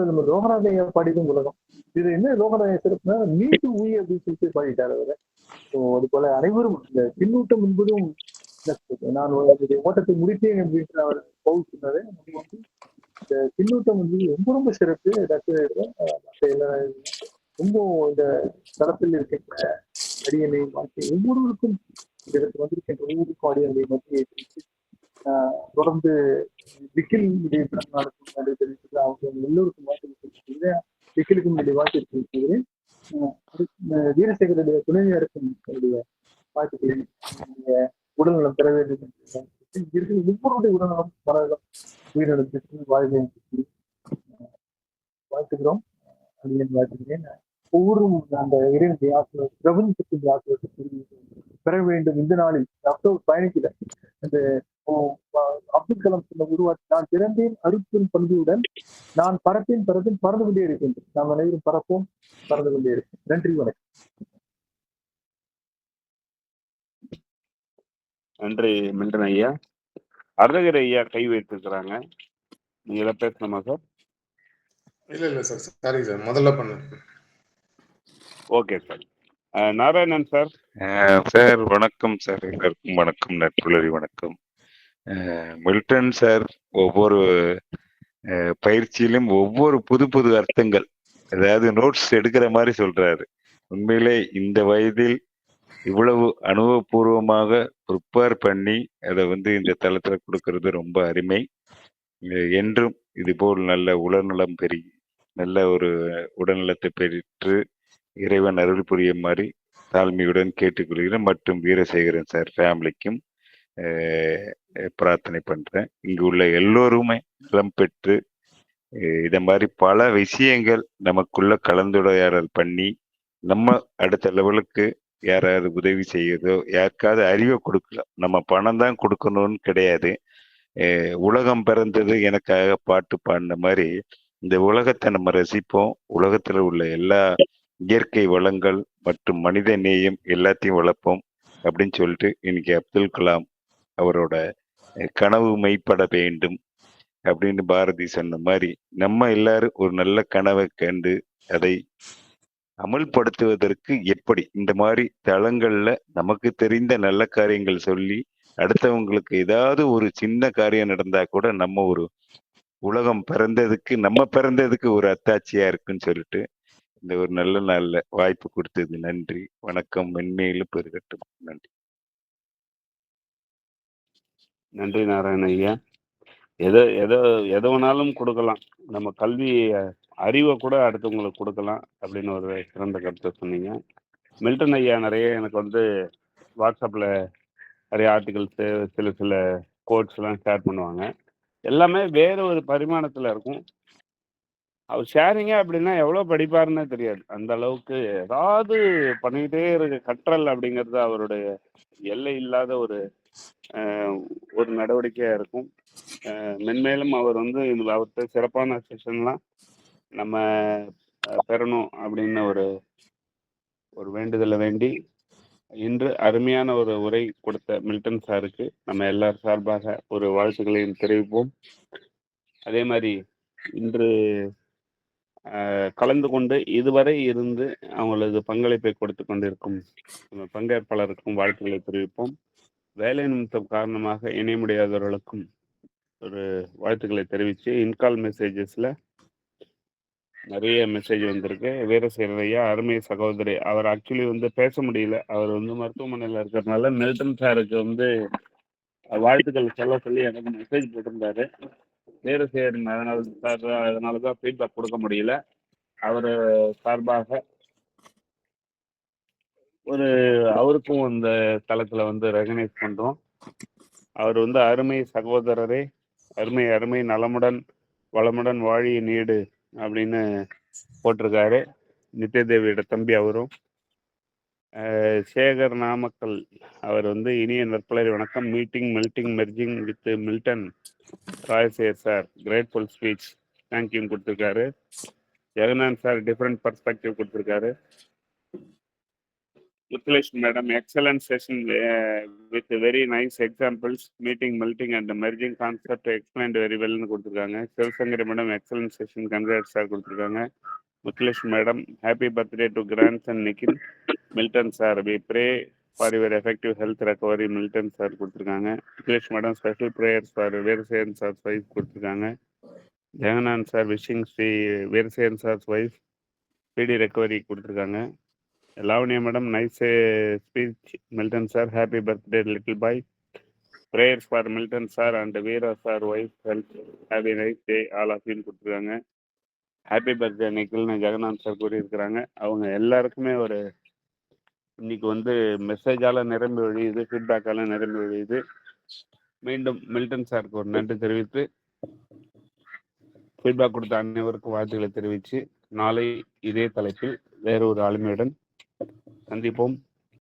நம்ம லோகநாதையா பாடியதும் உலகம். இது என்ன லோகநாதைய சிறப்புனா நீட்டு ஊய் அப்படின்னு சொல்லிட்டு பாடிட்டார் அவரை. அது போல அனைவரும் இந்த பின்னூட்டம் என்பதும் நான் ஓட்டத்தை முடித்தேன் அப்படின்ற அவர் பவுல் சொன்னாரு. இந்த பின்னூட்டம் வந்து ரொம்ப ரொம்ப சிறப்பு. ரொம்ப இந்த தளத்தில் இருக்கின்ற அடியனை மாற்றி ஒவ்வொருவருக்கும் இதற்கு வந்திருக்கின்ற ஒவ்வொருக்கும் அடியனை மத்தியை தொடர்ந்து விக்கில் நடக்கும் அவங்க எல்லோருக்கும் வாழ்த்து விக்கிலுக்கும் வாழ்த்து வீரசேகருடைய துணைவியாருக்கும் என்னுடைய வாழ்த்துக்களை உடல்நலம் பெற வேண்டும் என்று ஒவ்வொருடைய உடல்நலம் மனநலம் உயிரிழந்து வாழ்வை வாழ்த்துக்கிறோம். அப்படின்னு வாழ்த்துக்கிறேன். ஒவ்வொரு அந்த இறைவனுடைய ஆசிரியர் பிரபஞ்சத்தின் ஆசிரியர் பெற வேண்டும். இந்த நாளில் அக்டோபர் 15 அந்த அப்துல் கலாம் சொன்ன உருவாக்கி, நான் பிறந்தேன் அறுப்பின் பண்புடன் நான் பறப்பேன் பறந்து கொண்டே இருக்கின்றேன். நாம் அனைவரும் பறப்போம், பறந்து கொண்டே இருப்போம். நன்றி, வணக்கம். நன்றி மில்டன் ஐயா. அருணகிரி ஐயா கை வைத்திருக்கிறாங்க, நீங்க பேசணுமா சார்? இல்ல சார், சாரி சார், முதல்ல பண்ணு. Okay sir. Narayanan sir. Sir வணக்கம் சார், எல்லாருக்கும் வணக்கம், நட்புலரி வணக்கம். மில்டன் சார் ஒவ்வொரு பயிற்சியிலும் ஒவ்வொரு புது புது அர்த்தங்கள், அதாவது நோட்ஸ் எடுக்கிற மாதிரி சொல்றாரு. உண்மையிலே இந்த வயதில் இவ்வளவு அனுபவபூர்வமாக ப்ரிப்பேர் பண்ணி அதை இந்த தளத்துல கொடுக்கறது ரொம்ப அருமை. என்றும் இதுபோல் நல்ல உடல்நலம் பெருகி நல்ல ஒரு உடல்நலத்தை பெற்று இறைவன் அருள் புரிய மாதிரி தாழ்மையுடன் கேட்டுக்கொள்கிறேன். மற்றும் வீரசேகரன் சார் ஃபேமிலிக்கும் பிரார்த்தனை பண்றேன். இங்கு உள்ள எல்லோருமே நலம் பெற்று இத மாதிரி பல விஷயங்கள் நமக்குள்ள கலந்துரையாடல் பண்ணி நம்ம அடுத்த லெவலுக்கு யாராவது உதவி செய்யறதோ, யாருக்காவது அறிவை கொடுக்கலாம். நம்ம பணம் தான் கொடுக்கணும்னு கிடையாது. உலகம் பிறந்தது எனக்காக பாட்டு பாடின மாதிரி இந்த உலகத்தை நம்ம ரசிப்போம். உலகத்துல உள்ள எல்லா இயற்கை வளங்கள் மற்றும் மனித நேயம் எல்லாத்தையும் வளர்ப்போம் அப்படின்னு சொல்லிட்டு இன்னைக்கு அப்துல் கலாம் அவரோட கனவு மெய்ப்பட வேண்டும் அப்படின்னு பாரதி சொன்ன மாதிரி நம்ம எல்லாரும் ஒரு நல்ல கனவை கண்டு அதை அமல்படுத்துவதற்கு எப்படி இந்த மாதிரி தளங்கள்ல நமக்கு தெரிந்த நல்ல காரியங்கள் சொல்லி அடுத்தவங்களுக்கு ஏதாவது ஒரு சின்ன காரியம் நடந்தா கூட நம்ம ஒரு உலகம் பிறந்ததுக்கு நம்ம பிறந்ததுக்கு ஒரு அத்தாட்சியா இருக்குன்னு சொல்லிட்டு இந்த ஒரு நல்ல நாள்ல வாய்ப்பு கொடுத்தது நன்றி. வணக்கம். மென்மேலும் பெருகட்டும். நன்றி. நன்றி நாராயண ஐயா. எதை எதை எதை வேணாலும் கொடுக்கலாம். நம்ம கல்வி அறிவை கூட அடுத்தவங்களுக்கு கொடுக்கலாம் அப்படின்னு ஒரு சிறந்த கருத்தை சொன்னீங்க. மில்டன் ஐயா நிறைய எனக்கு வந்து வாட்ஸ்அப்பில் நிறைய ஆர்டிகல்ஸு சில கோட்ஸ்லாம் ஷேர் பண்ணுவாங்க. எல்லாமே வேற ஒரு பரிமாணத்தில் இருக்கும். அவர் ஷேரிங்க அப்படின்னா எவ்வளோ படிப்பாருன்னே தெரியாது. அந்த அளவுக்கு ஏதாவது பண்ணிக்கிட்டே இருக்கு. கற்றல் அப்படிங்கிறது அவருடைய எல்லை இல்லாத ஒரு நடவடிக்கையாக இருக்கும். மென்மேலும் அவர் வந்து அவர்கிட்ட சிறப்பான செஷன்லாம் நம்ம பெறணும் அப்படின்னு ஒரு வேண்டுதலை வேண்டி இன்று அருமையான ஒரு உரை கொடுத்த மில்டன் சாருக்கு நம்ம எல்லார் சார்பாக ஒரு வாழ்த்துக்களையும் தெரிவிப்போம். அதே மாதிரி இன்று கலந்து கொண்டு இதுவரை இருந்து அவங்களது பங்களிப்பை கொடுத்து கொண்டிருக்கும் பங்கேற்பாளருக்கும் வாழ்த்துக்களை தெரிவிப்போம். வேலை நிமித்தம் காரணமாக இணைய முடியாதவர்களுக்கும் ஒரு வாழ்த்துக்களை தெரிவித்து இன்கால் மெசேஜஸில் நிறைய மெசேஜ் வந்திருக்கு. வீரசேகரன் ஐயா அருமை சகோதரி, அவர் ஆக்சுவலி வந்து பேச முடியல. அவர் வந்து மருத்துவமனையில் இருக்கிறதுனால மில்டன் சாருக்கு வந்து வாழ்த்துக்கள் சொல்ல சொல்லி எனக்கு மெசேஜ் போட்டிருந்தாரு. வீரசேகரன் அதனால தான் ஃபீட்பேக் கொடுக்க முடியல. அவர் சார்பாக அவருக்கும் இந்த தளத்தில் வந்து ரெகனைஸ் பண்ணுறோம். அவர் வந்து அருமை சகோதரரே, அருமை அருமை நலமுடன் வளமுடன் வாழி நீடு அப்படின்னு போட்டிருக்காரு. நித்யதேவியோட தம்பி அவரும். சேகர் நாமக்கல் அவர் வந்து இனிய நற்பலரி வணக்கம். Meeting melting merging with Milton Rajasekar sir, grateful speech, thank you கொடுத்துருக்காரு. ஜெகநாத் சார் டிஃப்ரெண்ட் பர்ஸ்பெக்டிவ் கொடுத்துருக்காரு. Muthulakshmi madam excellent session with very nice examples, meeting melting and merging concept explained very வெல்னு கொடுத்துருக்காங்க. Sivasankari madam excellent session, congrats sir கொடுத்துருக்காங்க. Muthulakshmi madam happy birthday to grandson Nikhil. Milton sir we pray for your effective health recovery, Milton sir கொடுத்துருக்காங்க. Muthulakshmi madam special prayers for Veerasekaran sir wife கொடுத்துருக்காங்க. Jagannath sir wishing Shri Veerasekaran sir wife speedy recovery கொடுத்துருக்காங்க. Lavanya madam nice speech Milton sir, happy birthday little boy. Prayers for Milton sir and Veera sir wife health, happy nice day all of you கொடுத்துருக்காங்க. ஹாப்பி பர்த்டே நிக்கில்னு Jagannath sir கூறியிருக்கிறாங்க. அவங்க எல்லாருக்குமே இன்னைக்கு வந்து மெசேஜால் நிரம்பி வழியுது, ஃபீட்பேக்கால நிரம்பி வழியுது. மீண்டும் மில்டன் சாருக்கு ஒரு நன்றி தெரிவித்து ஃபீட்பேக் கொடுத்த அனைவருக்கும் வாழ்த்துக்களை தெரிவித்து நாளை இதே தலைப்பில் வேறு ஒரு ஆளுமையுடன் சந்திப்போம்.